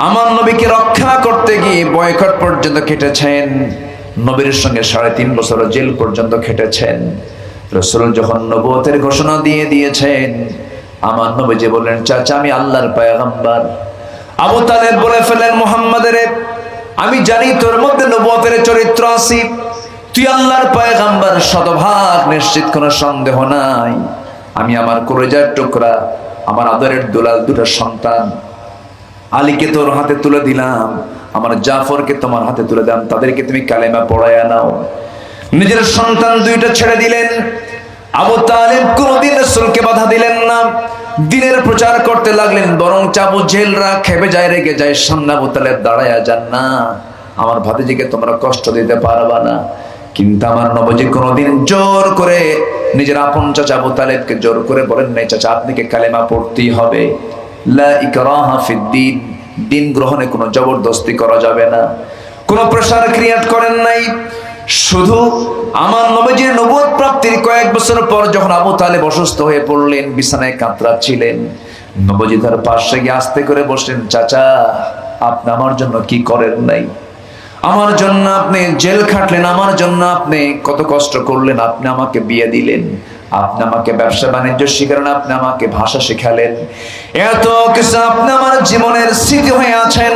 আমার নবীকে রক্ষা করতে গিয়ে বয়কট পর্যন্ত খেটেছেন, নবীর সঙ্গে 3.5 বছর জেল পর্যন্ত খেটেছেন। রাসূল যখন নবুয়তের ঘোষণা দিয়ে দিয়েছেন, আমার নবীজি বললেন, চাচা আমি আল্লাহর পয়গম্বর। আবু তালেব বলে ফেলেন, মুহাম্মাদের আমি জানি তোর মধ্যে নবুয়তের চরিত্র আছে, তুই আল্লাহর পয়গম্বর শতভাগ নিশ্চিত, কোনো সন্দেহ নাই। আমি আমার কলিজার টুকরা, আমার আদরের দুলাল দুটো সন্তান আলীকে তোর হাতে তুলে দিলাম, আমার জাফরকে তোমার হাতে তুলে দিলাম, তাদেরকে তুমি কালেমা পড়ায়া নাও। নিজের সন্তান দুইটা ছেড়ে দিলেন। আবু তালেব কোনদিন রাসূলকে বাধা দিলেন না, দিনের প্রচার করতে লাগলেন, বরং চাবু জেলরা খেপে যায়, রেগে যায়। সামনে আবু তালেব দাঁড়ায়া যান, না আমার ভাতিজিকে তোমরা কষ্ট দিতে পারবা না। কিন্তু আমার নবীজি কোনদিন জোর করে নিজের আপন চাচা আবু তালেবকে জোর করে বলেন নাই, চাচা আপনাকে কালেমা পড়তেই হবে। লা ইকরাহা ফিদ্দিন, দিন গ্রহণে কোনো জবরদস্তি করা যাবে না, কোনো প্রেসার ক্রিয়েট করেন নাই। শুধু আমার নবীজির নবুয়ত প্রাপ্তির কয়েক বছর পর যখন আবু তালেব অসুস্থ হয়ে পড়লেন, বিছানায় কাতরাচ্ছিলেন, নবীজি তার পাশে গিয়ে আস্তে করে বসলেন, চাচা আপনি আমার জন্য কি করেন নাই? আমার জন্য আপনি জেল খাটলেন, আমার জন্য আপনি কত কষ্ট করলেন, আপনি আমাকে বিয়ে দিলেন, আপনি আমাকে ব্যবসা বাণিজ্য শিখালেন, আপনি আমাকে ভাষা শিখালেন, এত কিছু আপনি আমার জীবনের স্মৃতি হয়ে আছেন।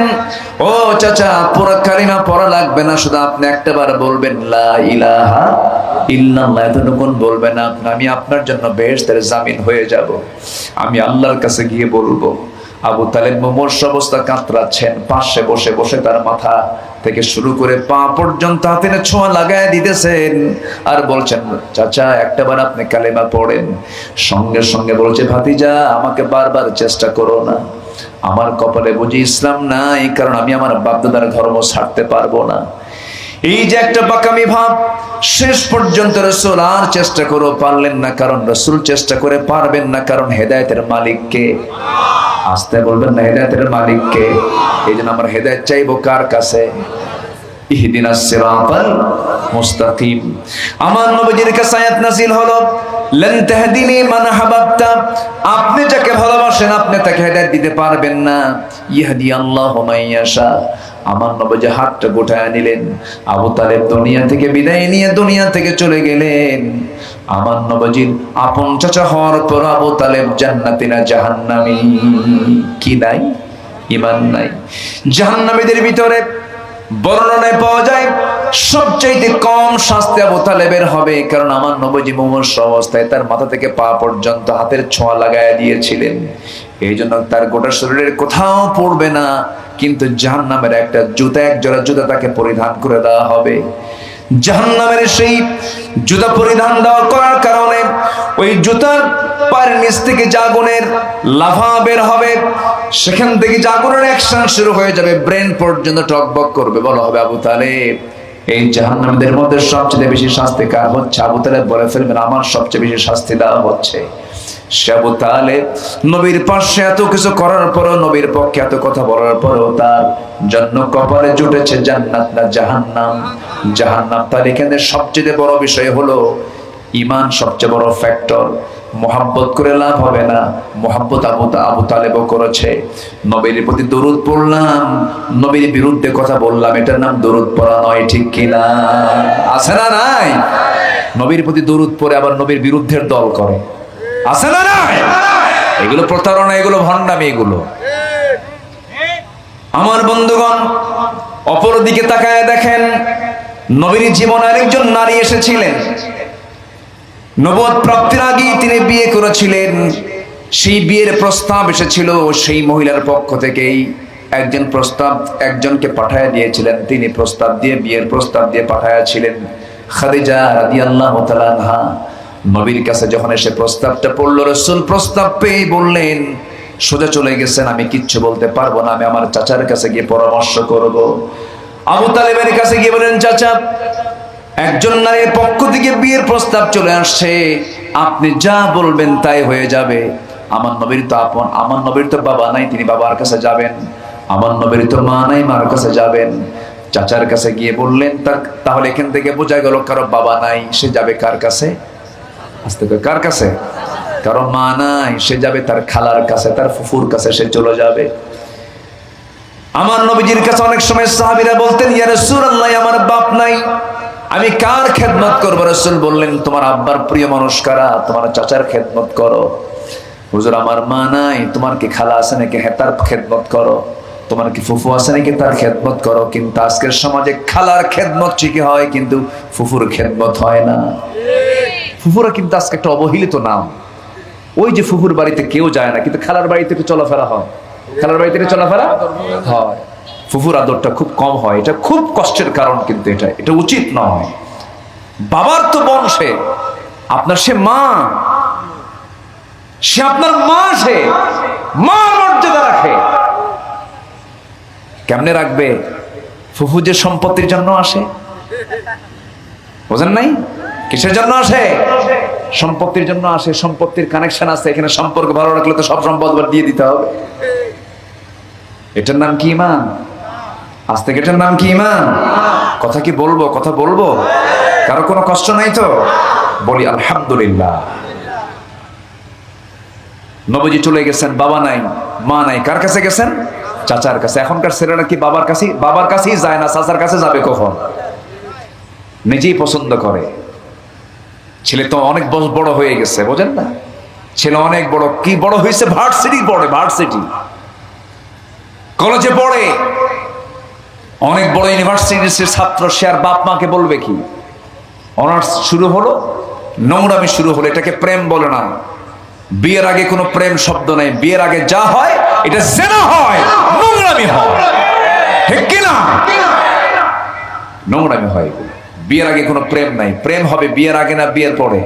ও চাচা পুরো কালিমা পড়া লাগবে না, শুধু আপনি একটাবার বলবেন লা ইলাহা ইল্লাল্লাহ, এতটুকুন বলবেন আপনি, আমি আপনার জন্য বেহেশতের জামিন হয়ে যাব। আমি আল্লাহর কাছে গিয়ে বলবো। আবু তালেব মুমূর্ষ অবস্থা কাতরাচ্ছেন, পাশে বসে বসে তার মাথা থেকে শুরু করে পা পর্যন্ত হাতে ছোঁয়া লাগায় দিতেছেন আর বলছেন, চাচা একটাবার আপনি কালেমা পড়েন। সঙ্গে সঙ্গে বলছে, ভাতিজা আমাকে বারবার চেষ্টা করো না, আমার কপালে বুঝি ইসলাম নাই, কারণ আমি আমার বাপদাদার ধর্ম ছাড়তে পারবো না। এই যে একটা বাকামি ভাব, শেষ পর্যন্ত রাসূল আর চেষ্টা করে পারলেন না, কারণ রাসূল চেষ্টা করে পারবেন না, কারণ হেদায়েতের মালিক কে? আস্তে বলবেন না, হেদায়েতের মালিক কে? এই জন্য আমরা হেদায়েত চাইবো কার কাছে? ইহদিনাস সিরাতাল মুস্তাকিম। আমার নবীজির কাছে আয়াত নাযিল হলো, লান তাহদিনি মান হাবাবতা, আপনি যাকে ভালোবাসেন আপনি তাকে হেদায়েত দিতে পারবেন না। ইহদি আল্লাহু মাইয়াশা। আমার নবীজি হাতটা গোটায় নিলেন। আবু তালেব দুনিয়া থেকে বিদায় নিয়ে দুনিয়া থেকে চলে গেলেন। আমার নবীজির আপন চাচা হওয়ার পর আবু তালেব জান্নাতি না জাহান্নামী? কি নাই? ঈমান নাই। জাহান্নামীদের ভিতরে বর্ণনায় পাওয়া যায় সবচাইতে কম শাস্তি আবু তালেবের হবে, কারণ আমার নবীজি মুমূর্ষ অবস্থায় তার মাথা থেকে পা পর্যন্ত হাতের ছোঁয়া লাগায় দিয়েছিলেন। এই জন্য তার গোটা শরীরের কোথাও পড়বে না, কিন্তু জাহান্নামের একটা জুতা, এক জোড়া জুতা তাকে পরিধান করে দেওয়া হবে। জাহান্নামের সেই জুতা পরিধান দেওয়া করার কারণে ওই জুতার পায়ের নিচ থেকে আগুনের লাভা বের হবে, সেখান থেকে আগুনের অ্যাকশন শুরু হয়ে যাবে, ব্রেন পর্যন্ত টকবক করবে। বলা হবে, আবু তালেব এই জাহান্নামীদের মধ্যে সবচেয়ে বেশি শাস্তি কার হচ্ছে? আবু তালেব বলে ফেলবেন, আমার সবচেয়ে বেশি শাস্তি দেওয়া হচ্ছে। সে আবু তালেব নবীর পাশে এত কিছু করার পরও, নবীর পক্ষে এত কথা বলার পরও তার জন্য কপালে জুটেছে জান্নাত না জাহান্নাম? জাহান্নাম। তার এখানে সবচেয়ে বড় বিষয় হলো ঈমান, সবচেয়ে বড় ফ্যাক্টর। মোহাব্বত করে লাভ হবে না, মোহাব্বত আবু তালেবও করেছে। নবীর প্রতি দরুদ পড়লাম, নবীর বিরুদ্ধে কথা বললাম, এটার নাম দরুদ পড়া নয়, ঠিক কিনা? আছে না নাই? নবীর প্রতি দরুদ পড়ে আবার নবীর বিরুদ্ধের দল করে, আছে না নাই? এগুলো প্রতারণা, এগুলো ভণ্ডামি, এগুলো। আমার বন্ধুগণ, অপরদিকে তাকায় দেখেন, নবীর জীবনে আরেকজন নারী এসেছিলেন। নবুয়ত প্রাপ্তির আগেই তিনি বিয়ে করেছিলেন। সেই বিয়ের প্রস্তাব এসেছিল সেই মহিলার পক্ষ থেকেই। একজনকে পাঠায়া দিয়েছিলেন, তিনি প্রস্তাব দিয়ে, বিয়ের প্রস্তাব দিয়ে পাঠায়াছিলেন খাদিজা রাদিয়াল্লাহু তাআলা আনহা। নবীর কাছে যখন এসে প্রস্তাবটা পড়ল, রাসূল প্রস্তাব পেয়ে বললেন, সোজা চলে গেছেন, আমি কিচ্ছু বলতে পারবো না, আমি আমার চাচার কাছে গিয়ে পরামর্শ করব। আবু তালেবের কাছে গিয়ে বলেন, চাচা একজন নারীর পক্ষ থেকে বিয়ের প্রস্তাব চলে আসছে, আপনি যা বলবেন তাই হয়ে যাবে। আমার নবীর তো আপন, আমার নবীর তো বাবা নাই, তিনি বাবার কাছে যাবেন। আমার নবীর তো মা নাই, মার কাছে যাবেন। চাচার কাছে গিয়ে বললেন, তাহলে এখান থেকে বোঝা গেল কারো বাবা নাই, সে যাবে কার কাছে? আস্তে করে, কার কাছে? কারো মা নাই, সে যাবে তার খালার কাছে, তার ফুফুর কাছে সে চলে যাবে। আমার নবীজির কাছে অনেক সময় সাহাবীরা বলতেন, ইয়া রাসূলুল্লাহ, আমার বাপ নাই, আমি কার খেদমত করবো? রাসূল বললেন, তোমার আব্বার প্রিয় মানুষ কারা? তোমার চাচার খেদমত করো। হুজুর, আমার মা নাই, তোমার কি খালা আছে নাকি? হ্যাঁ, তার খেদমত করো। তোমার কি ফুফু আছে নাকি? তার খেদমত করো। কিন্তু আজকের সমাজে খালার খেদমত ঠিকই হয়, কিন্তু ফুফুর খেদমত হয় না। ফুফুরা কিন্তু আজকে একটা অবহেলিত নাম। ওই যে ফুফুর বাড়িতে কেউ যায় না, কিন্তু খালার বাড়িতে একটু চলাফেরা হয়। খালার বাড়িতে চলাফেরা হয়, ফুফুর আদরটা খুব কম হয়। এটা খুব কষ্টের কারণ, কিন্তু এটা উচিত নয়। বাবার তো বংশে আপনার, সে মা, সে আপনার মা, সে মা মর্যাদা রাখে। কেমনে রাখবে? ফুফু যে সম্পত্তির জন্য আসে, বোঝেন নাই? কিসের জন্য আসে? সম্পত্তির জন্য আসে। সম্পত্তির কানেকশন আছে এখানে। সম্পর্ক ভালো রাখলে তো সব সম্পদ দিয়ে দিতে হবে। এটার নাম কি ঈমান? আজ থেকে এটার নাম কি ঈমান? কথা কি বলবো? কথা বলবো? কারো কোনো কষ্ট নাই তো? বলি আলহামদুলিল্লাহ। নবীজি চলে গেছেন, বাবা নাই, মা নাই, কার কাছে গেছেন? চাচার কাছে। এখনকার ছেলেরা কি বাবার কাছেই যায় না, চাচার কাছে যাবে কখন? নিজেই পছন্দ করে। ছেলে তো অনেক বড় হয়ে গেছে, বোঝেন না? ছেলে অনেক বড়। কি বড় হয়েছে? ভার্সিটি পড়ে, ভার্সিটি কলেজে পড়ে, অনেক বড় ইউনিভার্সিটির ছাত্র। সে আর বাপ মাকে বলবে কি? অনার্স শুরু হলো, নোংরামি শুরু হলো। এটাকে প্রেম বলে না। বিয়ের আগে কোনো প্রেম শব্দ নাই। বিয়ের আগে যা হয় এটা জেনা হয়, নোংরামি হয়, ঠিক কিনা? নোংরামি হয়। বিয়ের আগে কোনো প্রেম নাই। প্রেম হবে বিয়ের আগে না বিয়ের পরে?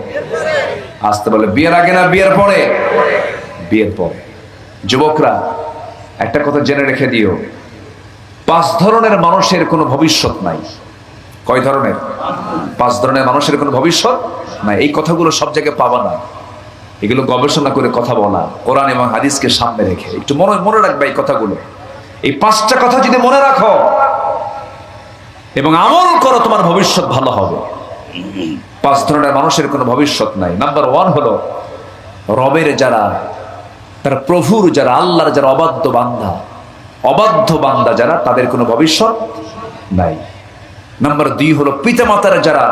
আসতে বলে, বিয়ের আগে না বিয়ের পরে? বিয়ের পরে। যুবকরা, একটা কথা জেনে রেখে দিও, 5 ধরনের মানুষের কোনো ভবিষ্যৎ নাই। কয় ধরনের? 5 ধরনের মানুষের কোনো ভবিষ্যৎ নাই। এই কথাগুলো সব জায়গায় পাবা না। এগুলো গবেষণা করে কথা বলা, কোরআন এবং হাদিসকে সামনে রেখে। একটু মনে রাখবে এই কথাগুলো। এই 5টা কথা যদি মনে রাখো এবং আমল করো, তোমার ভবিষ্যৎ ভালো হবে। 5 ধরনের মানুষের কোনো ভবিষ্যৎ নাই। নাম্বার 1 হলো রবের যারা, তার প্রভুর যারা, আল্লাহর যারা অবাধ্য বান্দা যারা, তাদের কোনো ভবিষ্যৎ নাই। নাম্বার 2 হলো পিতামাতার যারা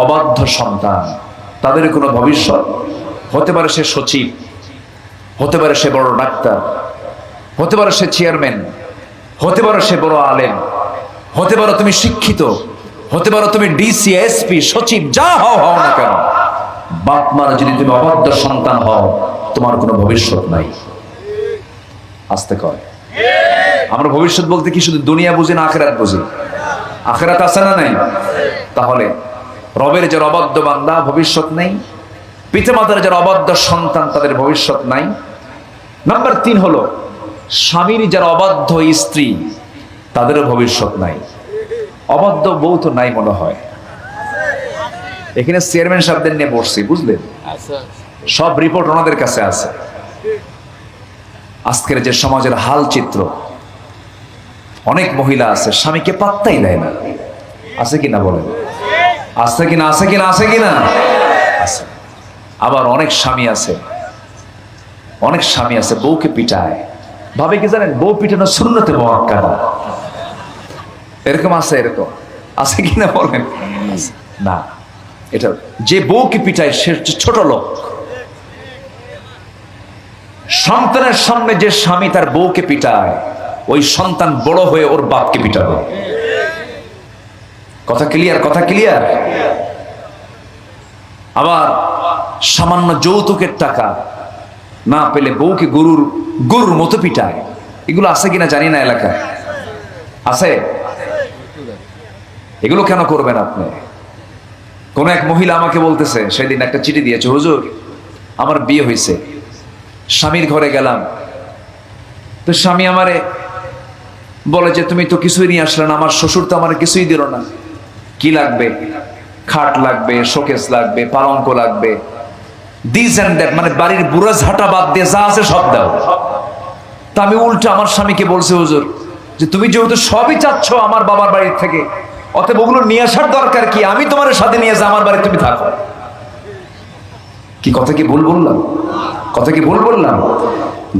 অবাধ্য সন্তান, তাদের কোনো ভবিষ্যৎ। হতে পারে সে সচিব, হতে পারে সে বড় ডাক্তার, হতে পারে সে চেয়ারম্যান, হতে পারে সে বড় আলেম, হতে পারো তুমি শিক্ষিত, হতে পারো তুমি ডিসি, এসপি, সচিব, যা হও না কেন, বাপ মার যদি তুমি অবাধ্য সন্তান হও, তোমার কোনো ভবিষ্যৎ নাই। আস্তে কয়। আমরা ভবিষ্যৎ বলতে কি শুধু দুনিয়া বুঝি না আখিরাত বুঝি? আখিরাত আছে না নাই? তাহলে রবের যারা অবাধ্য বান্দা, ভবিষ্যৎ নেই। পিতামাতার যারা অবাধ্য সন্তান, তাদের ভবিষ্যৎ নাই। নাম্বার 3 হলো স্বামীর যারা অবাধ্য স্ত্রী, তাদেরও ভবিষ্যৎ নাই। অবাধ্য বউ তো নাই মনে হয়। এখানে চেয়ারম্যান সাহেবদের নিয়ে বসছি, বুঝলেন? সব রিপোর্ট ওনাদের কাছে আছে। আজকের যে সমাজের হাল চিত্র, অনেক মহিলা আছে স্বামীকে পাত্তাই দেয় না। আছে কিনা বলেন? আছে কিনা? আছে কিনা? আছে কিনা? আছে। আবার অনেক স্বামী আছে বউকে পিটায়। ভাবে কি জানেন? বউ পিটানো সুন্নতে মুআক্কাদা। এরকম আছে, এরকম আছে কিনা বলেন? না, এটা যে বউকে পিটায় সে ছোট লোক। সন্তানের সামনে যে স্বামী তার বউকে পিটায়, ওই সন্তান বড় হয়ে ওর বাপকে পিটাবে। কথা ক্লিয়ার? কথা ক্লিয়ার? আবার সামান্য যৌতুকের টাকা না পেলে বউকে গরুর মতো পিটায়। এগুলো আছে কিনা জানি না, এলাকায় আছে। এগুলো কেন করবেন আপনি? কোন এক মহিলা আমাকে বলতেছে, সেদিন একটা চিঠি দিয়েছে, হুজুর আমার বিয়ে হয়েছে, স্বামীর ঘরে গেলাম, তো স্বামী আমারে বলে যে তুমি তো কিছুই নিয়ে আসলে না, আমার শ্বশুর তো আমার কিছুই দিল না। কি লাগবে? খাট লাগবে, শোকেস লাগবে, পালঙ্ক লাগবে, দিস এন্ড দ্যাট, মানে বাড়ির বুড়া ঝাঁটা বাদ দিয়ে যা আছে সব দাও। তা আমি উল্টো আমার স্বামীকে বলছি, হুজুর যে তুমি যেহেতু সবই চাচ্ছ আমার বাবার বাড়ির থেকে, অতএব ওগুলো নিয়ে আসার দরকার কি? আমি তোমার সাথে নিয়ে যা, আমার বাড়ি তুমি থাকো। কি কথা কি ভুল বললাম? কথা কি ভুল বললাম?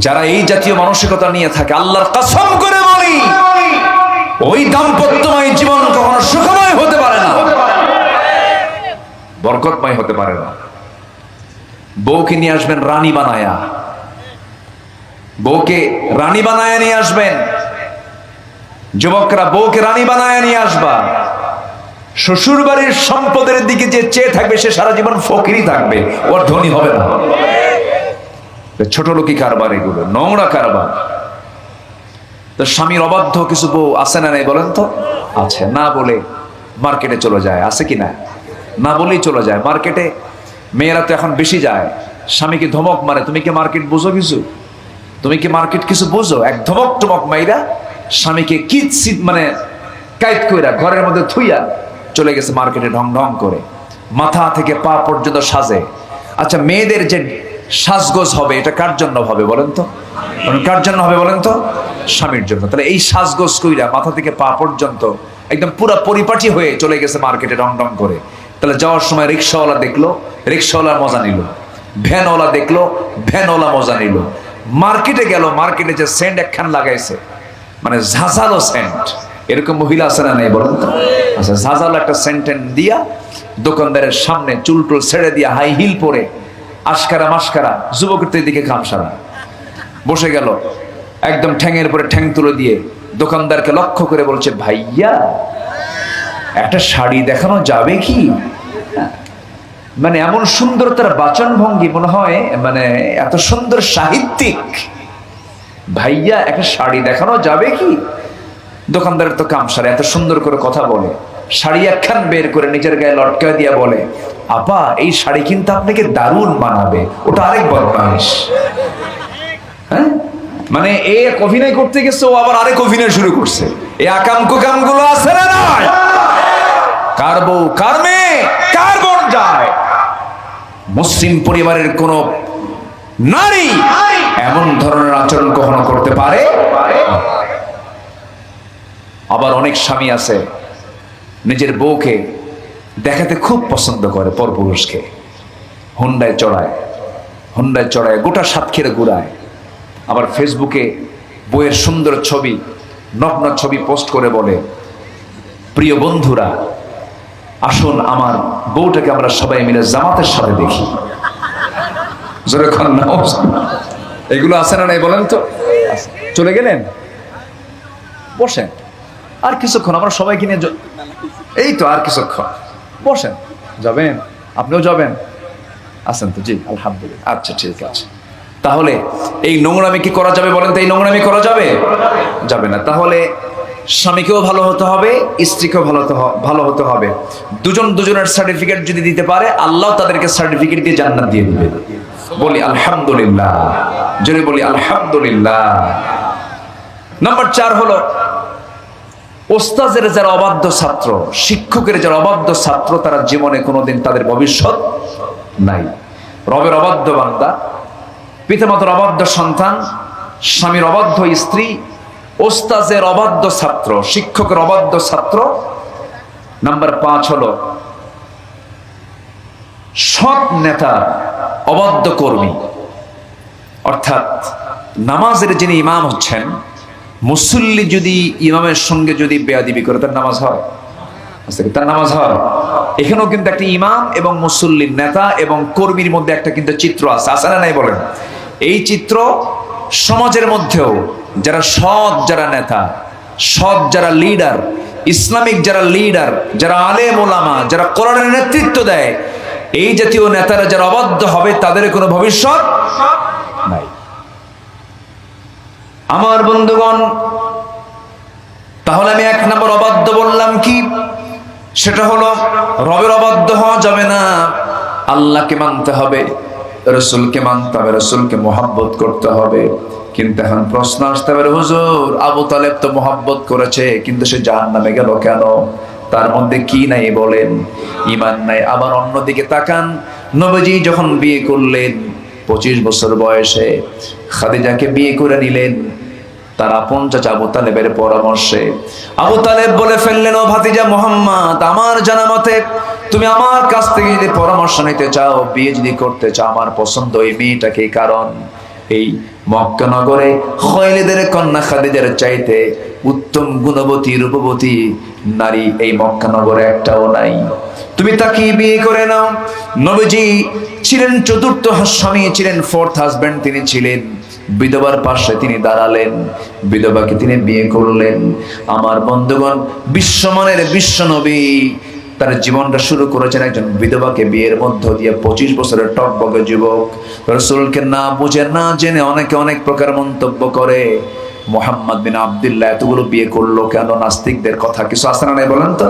যারা এই জাতীয় মানসিকতা নিয়ে থাকে, আল্লাহর কসম করে বলি, বরকতময় হতে পারে না। বউকে নিয়ে আসবেন রানী বানায়া, বউকে রানী বানায়া নিয়ে আসবেন। যুবকরা বউকে রানী বানায়া নিয়ে আসবা। শ্বশুর বাড়ির সম্পদের দিকে যে চেয়ে থাকবে সে সারা জীবন ফকিরই থাকবে, ওর ধনী হবে না। ছোট লোকি কারবার, এগুলো নোংরা কারবার। তো স্বামীর অবাধ্য কিছু বউ আছে না নাই বলেন তো? আছে। না বলে মার্কেটে চলে যায়, আছে কি না? না বলেই চলে যায় মার্কেটে। মেয়েরা তো এখন বেশি যায়, স্বামীকে ধমক মারে, তুমি কি মার্কেট বুঝো কিছু? তুমি কি মার্কেট কিছু বুঝো? এক ধমক টমক মাইরা স্বামীকে মানে কাইট কইরা ঘরের মধ্যে থুইয়া চলে গেছে মার্কেটে ঢং ঢং করে, মাথা থেকে পা পর্যন্ত সাজে। আচ্ছা, মেয়েদের যে সাজগোজ হবে এটা কার জন্য হবে বলেন তো? কার জন্য হবে বলেন তো? স্বামীর জন্য। তাহলে এই সাজগোজ কইরা মাথা থেকে পা পর্যন্ত একদম পুরো পরিপাটি হয়ে চলে গেছে মার্কেটে ঢং ঢং করে। তাহলে যাওয়ার সময় রিক্সাওয়ালা দেখলো, রিক্সাওয়ালার মজা নিল। ভ্যানওয়ালা দেখলো, ভ্যানওয়ালা মজা নিল। মার্কেটে গেল, মার্কেটে যে সেন্ট একখান লাগাইছে, মানে ঝাঁঝালো সেন্ট, এরকম মহিলা আছে না নাই বলুন তো? আচ্ছা, ঝাঁঝালো একটা সেন্টেন দিয়া দোকানদারের সামনে চুল টুল ছেড়ে দিয়া হাই হিল পরে আশকারা মাস্কারা যুবকের দিকে খামসারা বসে গেল, একদম ঠ্যাঙের পরে ঠ্যাং তুলে দিয়ে দোকানদারকে লক্ষ্য করে বলছে, ভাইয়া একটা শাড়ি দেখানো যাবে কি? মানে এমন সুন্দর তার বাচন ভঙ্গি, মনে হয় মানে এত সুন্দর সাহিত্যিক। ভাইয়া একটা শাড়ি দেখানো যাবে কি? দোকানদারের তো কামসার, এত সুন্দর করে কথা বলে, শাড়ি একখান বের করে নিজের গায়ে লটকা দিয়া বলে, আপা এই শাড়ি কিন্তু আপনাকে দারুণ মানাবে। ওটা আরেক বদমাইশ। হ্যাঁ, মানে এক অভিনয় করতে গেছে, ও আবার আরেক অভিনয় শুরু করছে। এই আকাম কুকাম গুলো আছে না নয়? কার বউ, কার মেয়ে, কার বোন যায়? মুসলিম পরিবারের কোন নারী এমন ধরনের আচরণ কখনো করতে পারে? আবার অনেক স্বামী আছে নিজের বউকে দেখাতে খুব পছন্দ করে, পরপুরুষকে হুন্ডায় চড়ায়, হুন্ডায় চড়ায় গোটা সাতক্ষীরা ঘুরায়। আবার ফেসবুকে বউয়ের সুন্দর ছবি, নগ্ন ছবি পোস্ট করে বলে, প্রিয় বন্ধুরা আসুন আমার বউটাকে আমরা সবাই মিলে জামাতের সাথে দেখি। এগুলো আছে না নাই বলেন তো? চলে গেলেন, বসেন আর কিছুক্ষণ, আমরা সবাইকে নিয়ে এই তো আর কিছুক্ষণ বসেন। যাবেন? আপনিও যাবেন? আছেন তো? জি আলহামদুলিল্লাহ। আচ্ছা ঠিক আছে। তাহলে এই নোংরামি কি করা যাবে বলেন তো? এই নোংরামি করা যাবে? যাবে না। তাহলে স্বামীকেও ভালো হতে হবে, স্ত্রীকেও ভালো হতে হবে। দুজন দুজনের সার্টিফিকেট যদি দিতে পারে, আল্লাহ তাদেরকে সার্টিফিকেট দিয়ে জান্নাত দিয়ে দিবে। বলি আলহামদুলিল্লাহ, জোরে বলি আলহামদুলিল্লাহ। নাম্বার 4 হলো ওস্তাদের যারা অবাধ্য ছাত্র, শিক্ষকের যারা অবাধ্য ছাত্র, তারা জীবনে কোনোদিন তাদের ভবিষ্যৎ নাই। রবের অবাধ্য বান্দা, পিতামাতার অবাধ্য সন্তান, স্বামীর অবাধ্য স্ত্রী, ওস্তাদের অবাধ্য ছাত্র, শিক্ষকের অবাধ্য ছাত্র। নাম্বার 5 হলো সৎ নেতা অবাধ্য কর্মী। অর্থাৎ নামাজের যিনি ইমাম হচ্ছেন, মুসল্লি যদি ইমামের সঙ্গে যদি বেয়াদবি করে, তার নামাজ হয়? তার নামাজ হয়? এখানেও কিন্তু একটা ইমাম এবং মুসল্লির, নেতা এবং কর্মীর মধ্যে একটা কিন্তু চিত্র আছে, আছে না নাই বলেন? এই চিত্র সমাজের মধ্যেও যারা সৎ, যারা নেতা, সৎ যারা লিডার, ইসলামিক যারা লিডার, যারা আলেম ওলামা, যারা কোরআনের নেতৃত্ব দেয়, এই জাতীয় নেতারা যারা অবাধ্য হবে, তাদের কোনো ভবিষ্যৎ নাই। আমার বন্ধুগণ, তাহলে আমি 1 নম্বর অবাধ্য বললাম কি? সেটা হলো রবের অবাধ্য হওয়া যাবে না, আল্লাহকে মানতে হবে, রসুলকে মানতে হবে, রসুলকে মোহাব্বত করতে হবে। কিন্তু এখন প্রশ্ন আসতে পারে, হুজুর আবু তালেব তো মোহাব্বত করেছে, কিন্তু সে জাহান্নামে গেল কেন? তার মধ্যে কি নাই বলেন? ঈমান নাই। আবার অন্যদিকে তাকান, নবীজি যখন বিয়ে করলেন 25 বছর বয়সে, খাদিজাকে বিয়ে করে নিলেন তার আপন চাচা আবু তালেবের পরামর্শে। আবু তালেব বলে ফেললেন, ও ভাতিজা মুহাম্মদ, আমার জানা মতে তুমি আমার কাছ থেকে যদি পরামর্শ নিতে চাও, বিয়ে যদি করতে চাও, আমার পছন্দ এই মেয়েটাকে। কারণ এই মক্কা নগরে খোয়াইলিদের কন্যা খাদিজার চাইতে উত্তম গুণবতী রূপবতী নারী এই মক্কা নগরে একটাও নাই। তুমি তাকে বিয়ে করে নাও। নবীজি ছিলেন চতুর্থ স্বামী, ছিলেন ফোর্থ হাজবেন্ড, তিনি ছিলেন। বিধবার পাশে তিনি দাঁড়ালেন, বিধবাকে তিনি বিয়ে করলেন। আমার বন্ধুগণ, বিশ্বমানের বিশ্ব নবী তার জীবনটা শুরু করেছেন একজন বিধবাকে বিয়ের মধ্য দিয়ে। 25 বছরের টকবকে যুবক, রাসূলকে না বুঝে না জেনে অনেকে অনেক প্রকার মন্তব্য করে। মুহাম্মদ বিন আব্দুল্লাহ এতগুলো বিয়ে করলো কেন? নাস্তিকদের কথা কিছু আছে না নাই বলেন তো?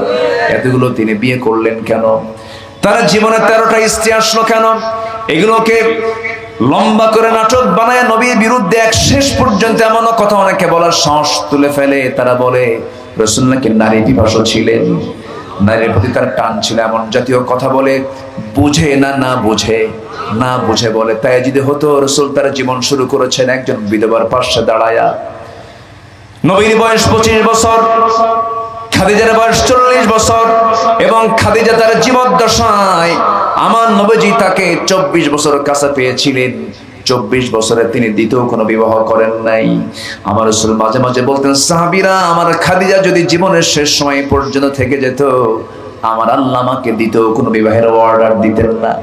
এতগুলো তিনি বিয়ে করলেন কেন? তার জীবনে 13টা স্ত্রী আসলো কেন? এগুলোকে লম্বা করে নাটক বানায় নবীর বিরুদ্ধে এক শেষ পর্যন্ত এমন কথা অনেকে বলার সাহস তুলে ফেলে। তারা বলে রাসূল নাকি নারী পিপাসু ছিলেন, নারীর প্রতি তার টান ছিল, এমন জাতীয় কথা বলে। বুঝে না বুঝে বলে। তাই যদি হতো, রাসূল তার জীবন শুরু করেছেন একজন বিধবার পাশে দাঁড়ায়া। নবীর বয়স 25 বছর, খাদিজার বয়স 40 বছর, এবং খাদিজা তার জীবদ্দশায় আমার নবীজি তাকে 24 বছর কাছে পেয়েছিলেন। 24 বছরে তিনি দ্বিতীয় কোনো বিবাহ করেন নাই। আমার রাসূল মাঝে মাঝে বলতেন, সাহাবীরা, আমার খাদিজা যদি জীবনের শেষ সময় পর্যন্ত থেকে যেত, আমার আল্লাহ আমাকে দ্বিতীয় কোনো বিবাহের অর্ডার দিতেন না।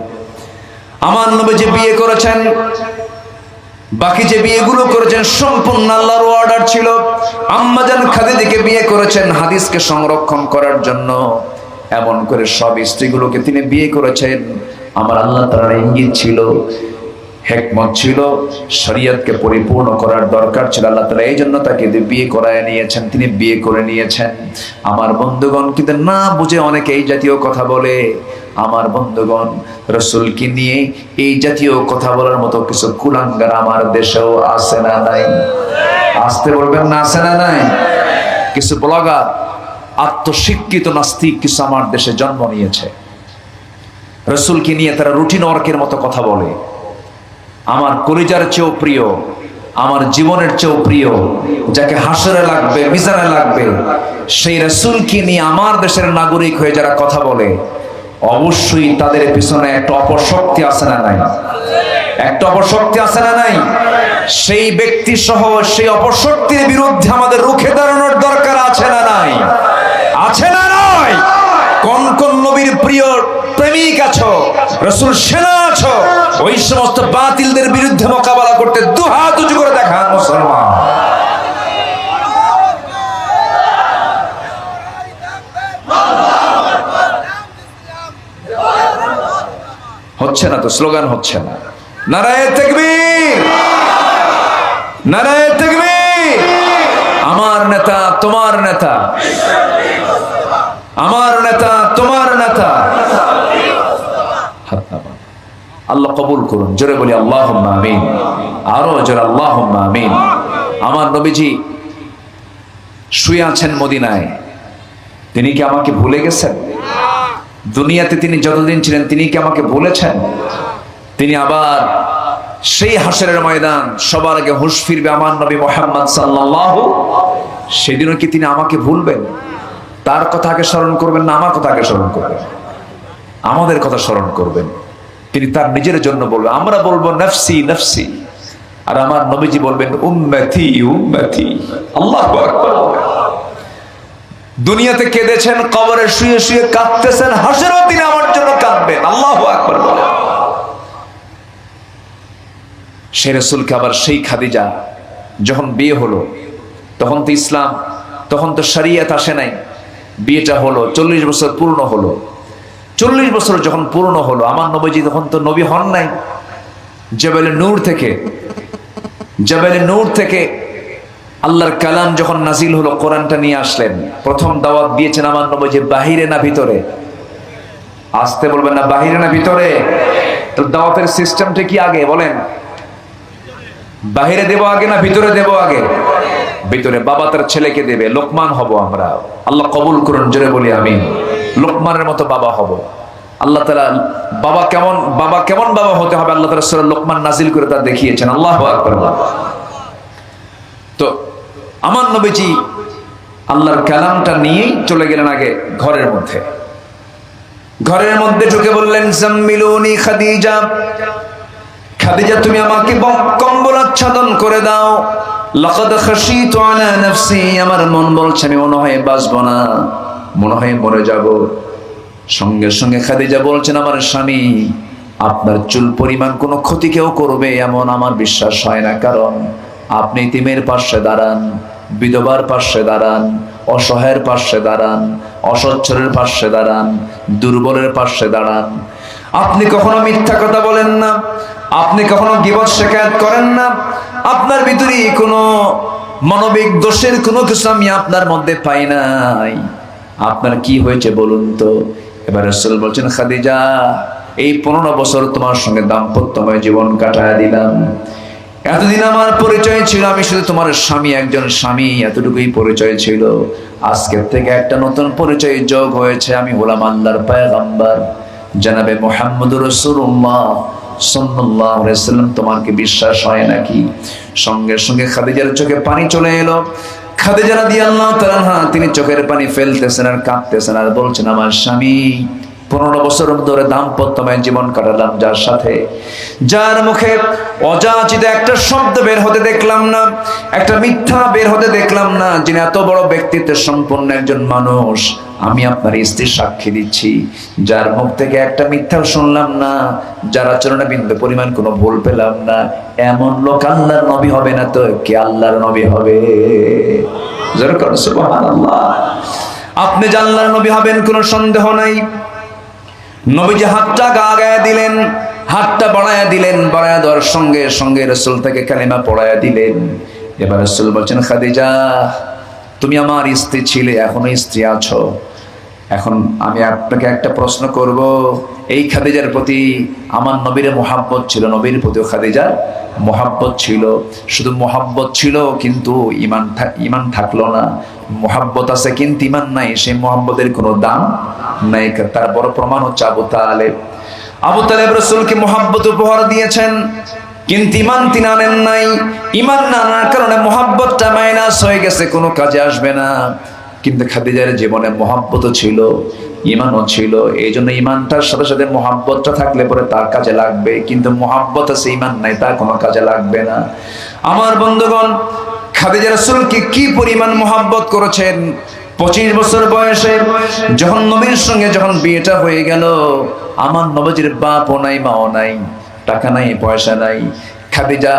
আমার নবীজি বিয়ে করেছেন, বাকি যে বিয়েগুলো করেছেন সম্পূর্ণ আল্লাহর অর্ডার ছিল। আম্মাজান খাদিজাকে বিয়ে করেছেন হাদিসকে সংরক্ষণ করার জন্য। এমন করে সব স্ত্রীগুলোকে তিনি বিয়ে করেছেন। আমার আল্লাহ তাআলার ইঙ্গিত ছিল, হিকমত ছিল, শরীয়তকে পরিপূর্ণ করার দরকার ছিল। আল্লাহ তাআলা এই জন্য তাকে বিয়ে করায় নিয়েছেন, তিনি বিয়ে করে নিয়েছেন। আমার বন্ধুগণ, কিন্তু না বুঝে অনেকে এই জাতীয় কথা বলে। আমার বন্ধুগণ, রাসূলকে নিয়ে এই জাতীয় কথা বলার মতো কিছু কুলাঙ্গার আমার দেশেও আছে না নাই? আসতে বলবেন না, আছে না নাই? কিছু ব্লগার, আত্মশিক্ষিত নাস্তিক কিছু আমার দেশে জন্ম নিয়েছে। রাসূলকে নিয়ে তারা রুটিন ওয়ার্কের মতো কথা বলে। আমার কলিজার চেয়েও প্রিয়, আমার জীবনের চেয়েও প্রিয়, যাকে হাসরে লাগবে, মিজানে লাগবে, সেই রাসূলকে নিয়ে আমার দেশের নাগরিক হয়ে যারা কথা বলে, অবশ্যই তাদের পিছনে একটা অপশক্তি আছে না নাই? একটা অপশক্তি আছে না নাই? সেই ব্যক্তি সহ সেই অপশক্তির বিরুদ্ধে আমাদের রুখে দাঁড়ানোর দরকার আছে না নাই? আছে না নাই? কোন কোন নবীর প্রিয় প্রেমিক আছো, রাসূল সেনা আছো, ওই সমস্ত বাতিলদের বিরুদ্ধে মোকাবেলা করতে দুহাত উঁচু করে দেখান মুসলমান। হচ্ছে না তো, স্লোগান হচ্ছে না। নারায়ে তাকবীর, নারায়ে তাকবীর। আমার নেতা তোমার নেতা, আমার নেতা তোমার নেতা। আল্লাহ কবুল করুন। জোরে বলি আল্লাহুম্মা আমিন, আরো জোরে আল্লাহুম্মা আমিন। আমার নবীজি শুয়ে আছেন মদিনায়। তিনি কি আমাকে ভুলে গেছেন? দুনিয়াতে তিনি যতদিন ছিলেন তিনি কি আমাকে ভুলেছেন? তিনি আবার সেই হাসরের ময়দান, সবার আগে হুঁশ ফিরবে আমার নবী মুহাম্মদ সাল্লাল্লাহু, সেদিনও কি তিনি আমাকে ভুলবেন? তার কথা আগে স্মরণ করবেন না আমার কথা আগে স্মরণ করবেন? আমাদের কথা স্মরণ করবেন। তিনি তার নিজের জন্য বলবেন, আমরা বলবো নফসি নফসি, আর আমার নবীজি বলবেন উম্মতি উম্মতি। আল্লাহু আকবার। দুনিয়াতে কেঁদেছেন, কবরে শুয়ে শুয়ে কাঁদতেছেন, হাসরেও তিনি আমার জন্য কাঁদবেন। আল্লাহু আকবার বলেন। সেই রাসূলকে আবার সেই খাদিজা যখন বিয়ে হলো, তখন তো ইসলাম, তখন তো শরীয়ত আসে নাই। বিয়েটা হলো, 40 বছর পূর্ণ হলো। 40 বছর যখন পূর্ণ হলো, আমার নবীজি তখন তো নবী হন নাই। জাবালে নূর থেকে আল্লাহর কালাম যখন নাজিল হলো, কোরআনটা নিয়ে আসলেন। প্রথম দাওয়াত দিয়েছেন আমার নবীজি বাহিরে না ভিতরে? আসতে বলবেন না, বাহিরে না ভিতরে? তো দাওয়াতের সিস্টেমটা কি আগে বলেন? বাহিরে দেব আগে না ভিতরে দেব আগে? ভিতরে। বাবা তার ছেলেকে দেবে, লোকমান হব আমরা। আল্লাহ কবুল করুন, জোরে বলি আমিন। লোকমানের মতো বাবা হব। আল্লাহ তাআলা বাবা কেমন বাবা হতে হবে আল্লাহ তাআলা সূরা লোকমান নাজিল করে তা দেখিয়েছেন। আল্লাহু আকবার। তো আমার নবীজি আল্লাহর কালামটা নিয়েই চলে গেলেন আগে ঘরের মধ্যে। ঘরের মধ্যে ঢুকে বললেন, জাম্মিলুনি খাদিজা, খাদিজা তুমি আমাকে কম্বল আচ্ছাদন করে দাও। লাকাদ খাশিতু আলা নাফসি, আমার মন বলছে আমি মনে হয় বাঁচবো না, মনে হয় মরে যাব। সঙ্গে সঙ্গে খাদিজা বলছেন, আমার স্বামী, আপনার চুল পরিমাণ কোনো ক্ষতি কেউ করবে এমন আমার বিশ্বাস হয় না, কারণ আপনি ইতিমের পাশে দাঁড়ান, বিধবার পাশে দাঁড়ান, অসহায়ের পাশে দাঁড়ান, অসচ্ছলের পাশে দাঁড়ান, দুর্বলের পাশে দাঁড়ান। আপনি কখনো মিথ্যা কথা বলেন না, আপনি কখনো গীবত শিকায়ত করেন না, আপনার ভিতরে কোনো মানবিক দোষের কোনো কিছু আমি আপনার মধ্যে পাই নাই। আপনার কি হয়েছে বলুন তো? এবার রাসূল বলছেন, খাদিজা, এই 15 বছর তোমার সঙ্গে দাম্পত্যময় জীবন কাটায় দিলাম। এতদিন আমার পরিচয় ছিল আমি শুধু তোমার স্বামী, একজন স্বামী, এতটুকুই পরিচয় ছিল। আজকের থেকে একটা নতুন পরিচয় যোগ হয়েছে, আমি হলাম আল্লাহর পয়গম্বর জনাবে মুহাম্মদুর রাসূলুল্লাহ সাল্লাল্লাহু আলাইহি ওয়াসাল্লাম। তোমার কি বিশ্বাস হয় নাকি? সঙ্গে সঙ্গে খাদিজার চোখে পানি চলে এলো। খাদিজা রাদিয়াল্লাহু তাআলা আনহা তিনি চোখের পানি ফেলতেছেন আর কাঁদতেছেন আর বলছেন, আমার স্বামী, 15 বছর ধরে দাম্পত্যময় জীবন কাটালাম যার সাথে, যার মুখে অযাচিত একটা শব্দ বের হতে দেখলাম না, একটা মিথ্যা বের হতে দেখলাম না, যিনি এত বড় ব্যক্তিত্বের সম্পন্ন একজন মানুষ, আমি আপনার স্ত্রীর সাক্ষী দিচ্ছি, যার মুখ থেকে একটা মিথ্যা শুনলাম না, যার আচরণে বিন্দু পরিমাণ কোনো ভুল পেলাম না, এমন লোক আল্লাহর নবী হবে না তো কে আল্লাহর নবী হবে? যেরকম সুবহানাল্লাহ। আপনি যে আল্লাহর নবী হবেন কোনো সন্দেহ নাই। নবীজি হাতটা গায়ে দিলেন, হাতটা বাড়ায়া দিলেন, বাড়ায়া দেওয়ার সঙ্গে সঙ্গে রাসূল থেকে কালিমা পড়ায়া দিলেন। এবার রাসূল বলছেন, খাদিজা, তুমি আমার স্ত্রী ছিলে, এখনো স্ত্রী আছো। এখন আমি আপনাকে একটা প্রশ্ন করব, এই খাদিজার প্রতি আমার নবীর মোহাব্বত ছিল, নবীর প্রতিও খাদিজার মোহাব্বত ছিল। শুধু মোহাব্বত ছিল কিন্তু ইমান থাকলো না। মোহাব্বত আছে কিন্তু ইমান নাই, সেই মোহাব্বতের কোনো দাম নাই। তার বড় প্রমাণ হচ্ছে আবু তালেব। আবু তালেব রাসূলকে মোহাব্বত উপহার দিয়েছেন, কিন্তু ইমান তিনি আনেন নাই। ইমান না আনার কারণে মোহাব্বতটা মাইনাস হয়ে গেছে, কোনো কাজে আসবে না। কিন্তু খাদিজার জীবনে মোহাব্বতও ছিল, ইমানও ছিল। এই জন্য ইমানটার সাথে সাথে মোহাব্বতটা থাকলে পরে তার কাজে লাগবে, কিন্তু মোহাব্বত আছে ইমান নাই, তার কোনো কাজে লাগবে না। আমার বন্ধুগণ, খাদিজা রাসূলকে কি পরিমাণ মোহাব্বত করেছেন। 25 বছর বয়সে যখন নবীর সঙ্গে যখন বিয়েটা হয়ে গেল, আমার নবীজির বাপও নাই, মাও নাই, টাকা নাই, পয়সা নাই। খাদিজা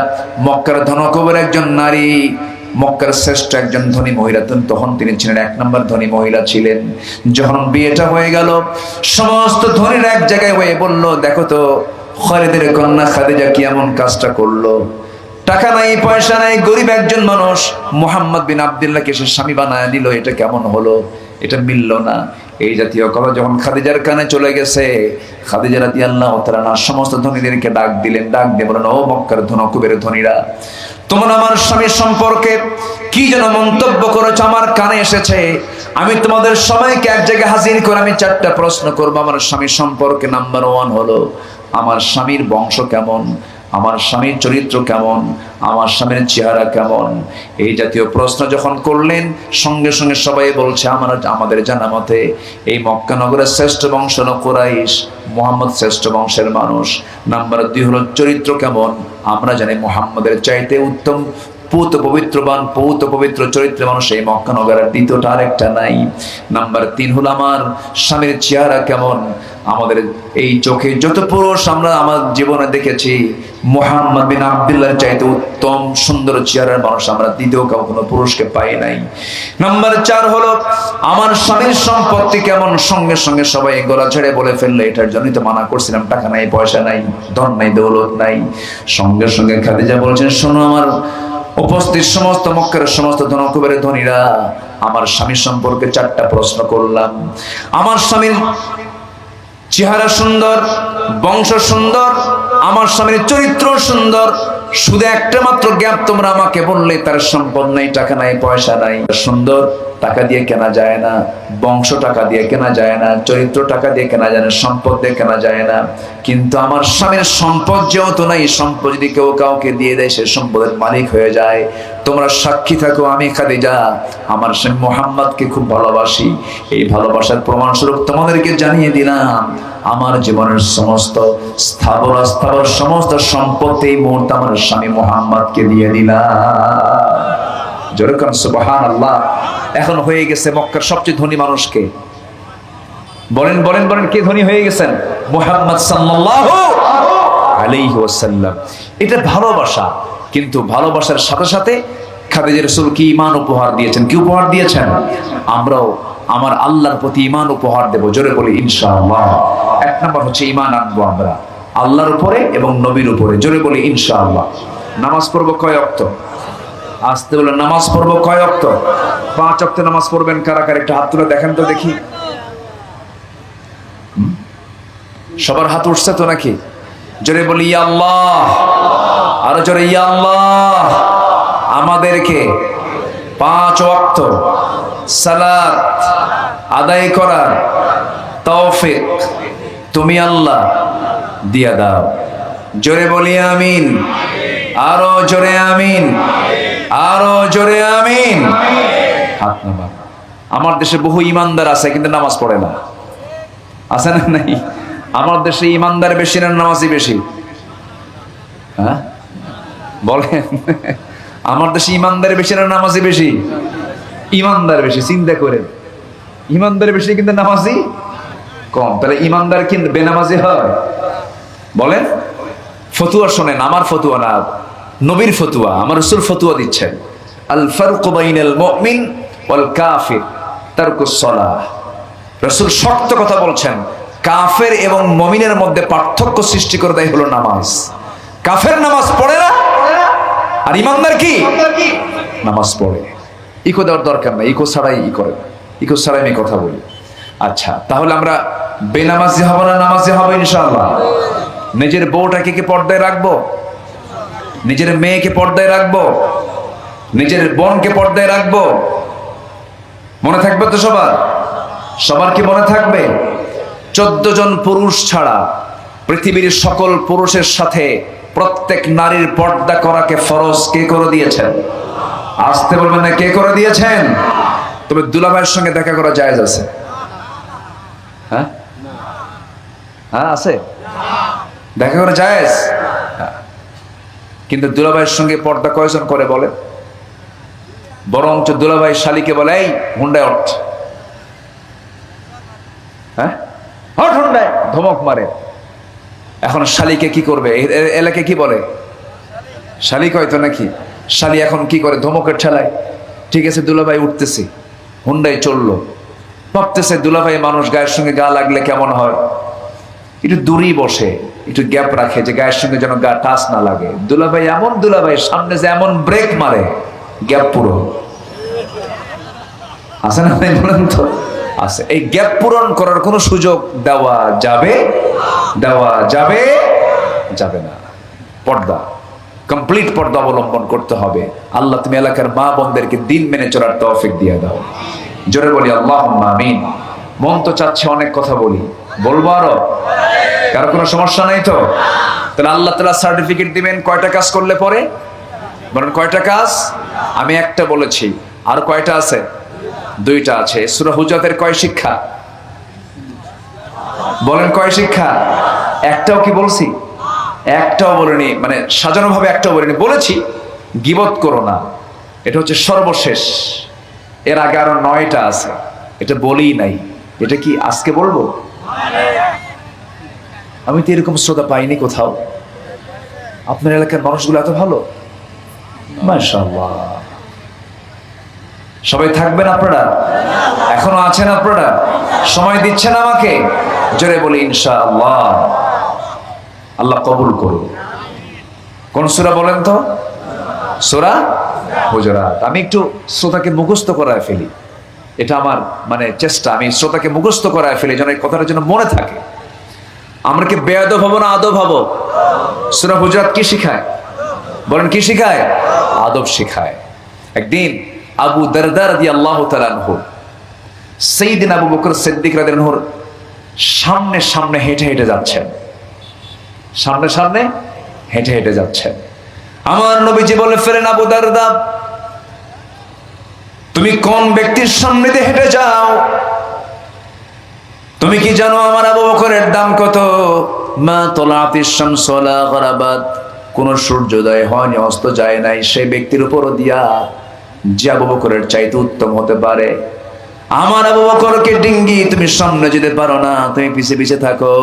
মক্কার ধনকুবের একজন নারী, মক্কার শ্রেষ্ঠ একজন ধনী মহিলা, তখন তিনি ছিলেন 1 নম্বর ধনী মহিলা ছিলেন। যখন বিয়েটা হয়ে গেল, সমস্ত ধনীরা এক জায়গায় হয়ে বলল, দেখো তো খালিদের কন্যা খাদিজা কি এমন কাজটা করলো, টাকা নাই, পয়সা নাই, গরিব একজন মানুষ, মুহাম্মদ বিন আব্দুল্লাহকে সে স্বামী বানায় নিল, এটা কেমন হলো, এটা মিলল না। এই জাতীয় কথা যখন খাদিজার কানে চলে গেছে, খাদিজা রাদিয়াল্লাহু তাআলা আনহা সমস্ত ধনীদেরকে ডাক দিলেন, ডাক দিয়ে বলেন, ও মক্কার ধনকুবের ধনীরা, তোমরা আমার স্বামীর সম্পর্কে কি যেন মন্তব্য করেছো, আমার কানে এসেছে। আমি তোমাদের সবাইকে এক জায়গায় হাজির করে আমি 4টা প্রশ্ন করবো আমার স্বামীর সম্পর্কে। নাম্বার 1 হলো, আমার স্বামীর বংশ কেমন, আমার স্বামীর চরিত্র কেমন, আমার স্বামীর চেহারা কেমন। এই জাতীয় প্রশ্ন যখন করলেন, সঙ্গে সঙ্গে সবাই বলছে, আমাদের জানা মতে এই মক্কা নগরের শ্রেষ্ঠ বংশ হলো কুরাইশ, মুহাম্মদ শ্রেষ্ঠ বংশের মানুষ। নাম্বার 2 হলো চরিত্র কেমন, আমরা জানি মুহাম্মদের চাইতে উত্তম পূত পবিত্রবান, পূত পবিত্র চরিত্রের মানুষ এই মক্কা নগরের দ্বিতীয়টা আরেকটা নাই। নাম্বার 3 হলো আমার স্বামীর চেহারা কেমন। আমাদের এই চোখে যত পুরুষ আমরা আমার জীবনে দেখেছি, মুহাম্মদ বিন আব্দুল্লাহর চাইতে উত্তম সুন্দর চেহারার মানুষ আমরা দ্বিতীয় কোনো পুরুষকে পাই নাই। নাম্বার 4 হলো আমার স্বামীর সম্পত্তি কেমন। সঙ্গে সঙ্গে সবাই গলা ছেড়ে বলে ফেললো, এটার জন্যই তো মানা করছিলাম, টাকা নাই, পয়সা নাই, ধন নাই, দৌলত নাই। সঙ্গে সঙ্গে খাদিজা বলছেন, শোনো আমার উপস্থিত সমস্ত মক্কার সমস্ত ধনকুবের ধনীরা, আমার স্বামীর সম্পর্কে 4টা প্রশ্ন করলাম। আমার স্বামীর চেহারা সুন্দর, বংশ সুন্দর, আমার স্বামীর চরিত্র সুন্দর, শুধু একটা মাত্র গ্যাপ তোমরা আমাকে বললে, তার সম্পদ নাই, টাকা নাই, পয়সা নাই, সুন্দর টাকা দিয়ে কেনা যায় না, বংশ টাকা দিয়ে কেনা যায় না, চরিত্র টাকা দিয়ে কেনা যায় না, সম্পদ দিয়ে কেনা যায় না। কিন্তু আমার স্বামীর সম্পদ যেহেতু নাই, সম্পদ যদি কেউ কাউকে দিয়ে দেয় সে সম্পদের মালিক হয়ে যায়। তোমরা সাক্ষী থাকো, আমি খাদিজা আমার স্বামী মুহাম্মদকে খুব ভালোবাসি। এই ভালোবাসার প্রমাণস্বরূপ তোমাদেরকে জানিয়ে দিলাম, আমার জীবনের সমস্ত স্থাবর অস্থাবর সমস্ত সম্পত্তি এই মুহূর্তে আমার স্বামী মুহাম্মদকে দিয়ে দিলাম। যেরকম সুবহানাল্লাহ। এখন হয়ে গেছে মক্কার সবচেয়ে ধনী মানুষকে। বলেন বলেন বলেন, কে ধনী হয়ে গেছেন? মুহাম্মদ সাল্লাল্লাহু আলাইহি ওয়াসাল্লাম। এটা ভালোবাসা। কিন্তু ভালোবাসার সাথে সাথে খাদিজা রাসূল কি ঈমান উপহার দিয়েছেন? কি উপহার দিয়েছেন? আমরাও আমার আল্লাহর প্রতি ঈমান উপহার দেব। জোরে বলি ইনশাআল্লাহ। এক নম্বর হচ্ছে ঈমান আনবো আমরা আল্লাহর উপরে এবং নবীর উপরে। জোরে বলি ইনশাআল্লাহ। নামাজ পড়বো কয় ওয়াক্ত? আসতে বলে নামাজ পড়বো কয় ওয়াক্ত? 5 ওয়াক্ত নামাজ পড়বেন কারা কারা? একটা হাত তুলে দেখেন তো দেখি। সবার হাত উঠছে তো নাকি? জোরে বলি ইয়া আল্লাহ। আরো জোরে ইয়া আল্লাহ। আমাদেরকে 5 ওয়াক্ত সালাত আদায় করার তৌফিক তুমি আল্লাহ দিয়া দাও। জোরে বলি আমিন। আরো জোরে আমিন। আরো জোরে আমিন। হাত নামা। আমার দেশে বহু ইমানদার আছে কিন্তু নামাজ পড়ে না, আছে না নাই? আমার দেশে ইমানদার বেশি না নামাজি বেশি? হ্যাঁ বলেন, আমার দেশে ইমানদার বেশি না নামাজি বেশি? ইমানদার বেশি। চিন্তা করেন, ইমানদার বেশি কিন্তু নামাজি কম। তাহলে ইমানদার কিন্তু বেনামাজি হয়? বলেন। ফতুয়া শোনেন, আমার ফতুয়া না, নবীর ফতুয়া। আমার রাসূল ফতুয়া দিচ্ছেন, আল ফারকু বাইনাল মুমিন ওয়াল কাফির তারকুস সালাহ। রাসূল শক্ত কথা বলছেন, কাফের এবং মুমিনের মধ্যে পার্থক্য সৃষ্টি করে দেয় হলো নামাজ। কাফের নামাজ পড়ে না, আর ইমানদার কি নামাজ পড়ে। ইকো দেওয়ার দরকার নাই, ইকো ছাড়াই করে, ইকো ছাড়াই আমি কথা বলি। আচ্ছা, তাহলে আমরা বেনামাজি হব না নামাজি হব ইনশাআল্লাহ? নিজের বউটাকে কি পর্দায় রাখবো? নিজের মেয়েকে পর্দায় রাখবো? নিজের বোনকে পর্দায় রাখবো? মনে থাকবে তো সবার? সবার কি মনে থাকবে? 14 জন পুরুষ ছাড়া পৃথিবীর সকল পুরুষের সাথে প্রত্যেক নারীর পর্দা করাকে ফরজ কে করে দিয়েছেন? আসতে বলবেন না, কে করে দিয়েছেন? তবে দুলাভাইয়ের সঙ্গে দেখা করা জায়েজ আছে? হ্যাঁ হ্যাঁ আছে, দেখা করা জায়েজ। কিন্তু দুলাভাইয়ের সঙ্গে পর্দা কয়জন করে বলে? বরঞ্চ দুলাভাই শালীকে বলে, এই হুন্ডায় ওঠ, হ্যাঁ হট হুন্ডায়, ধমক মারে। এখন শালীকে কি করবে? এলাকায় কি বলে? শালিক হয়তো নাকি? শালী এখন কি করে? ধমকের ঠেলায়। ঠিক আছে, দুলাভাই উঠতেছি, হুন্ডায় চললো, ভাবতেছে দুলাভাই মানুষ, গায়ের সঙ্গে গা লাগলে কেমন হয়, একটু দূরেই বসে, একটু গ্যাপ রাখে যে গায়ের সঙ্গে যেন গা টাচ না লাগে। দুলাভাই এমন দুলাভাই সামনে যে এমন ব্রেক মারে, গ্যাপ পুরো আছে না? বলেন তো আছে। এই গ্যাপ পূরণ করার কোনো সুযোগ দেওয়া যাবে? দেওয়া যাবে যাবে না। পর্দা, কমপ্লিট পর্দা অবলম্বন করতে হবে। আল্লাহ তুমি এলাকার মা বোনদেরকে দিন মেনে চলার তৌফিক দিয়ে দাও। জোরে বলি আল্লাহুম্মা আমিন। মন তো চাচ্ছে অনেক কথা বলি, বলবো আরো? কারো কোনো সমস্যা নাই তো? তাহলে আল্লাহ তাআলা সার্টিফিকেট দিবেন কয়টা কাজ করলে পরে? বলেন কয়টা কাজ? আমি একটা বলেছি, আর কয়টা আছে? 2টা আছে। সূরা হুজরাতের কয় শিক্ষা? বলেন কয় শিক্ষা? একটাও কি বলছি? একটাও বলিনি, মানে সাজানো ভাবে একটাও বলিনি। বলেছি গীবত করো না, এটা হচ্ছে সর্বশেষ। এর আগে আরো 9টা আছে, এটা বলিই নাই। এটা কি আজকে বলবো? আমি তো এরকম শ্রোতা পাইনি কোথাও। আপনার এলাকার মানুষগুলো এত ভালো, মাশাআল্লাহ। সবাই থাকবেন আপনারা? এখনো আছেন আপনারা? সময় দিচ্ছেন আমাকে? জোরে বলি ইনশাআল্লাহ। আল্লাহ কবুল করুন। কোন সূরা বলেন তো? সূরা হুজুরাত। আমি একটু শ্রোতাকে মুখস্থ করায় ফেলি, এটা আমার মানে চেষ্টা। আমি শ্রোতাকে মুখস্থ করায় ফেলি যেন এই কথাটা যেন মনে থাকে। আমরা কি বেয়াদব হবো না আদব হবো? সূরা হুজুরাত কি শিখায়? বলেন কি শিখায়? আদব শিখায়। একদিন আবু দারদা রাদিয়াল্লাহু তাআলা আনহু সাইয়েদনা আবু বকর সিদ্দিক রাদিয়াল্লাহু আনহুর সামনে সামনে হেঁটে হেঁটে যাচ্ছেন, সামনে সামনে হেঁটে হেঁটে যাচ্ছেন। আমার নবীজি বলে ফেলেন, আবু দারদা তুমি কোন ব্যক্তির সামনে দিয়ে হেঁটে যাও? তুমি কি জানো আমার আবু বকরের দাম কত? মা তলাতিশ শামস ওয়ালা গরাবাত, কোন সূর্যোদয় হয়নি, অস্ত যায় নাই, সেই ব্যক্তির উপর দিয়া যে আবু বকরের চাইতে উত্তম হতে পারে। আমার আবু বকরকে ডিঙ্গি তুমি সামনে যেতে পারো না, তুমি পিছে পিছে থাকো।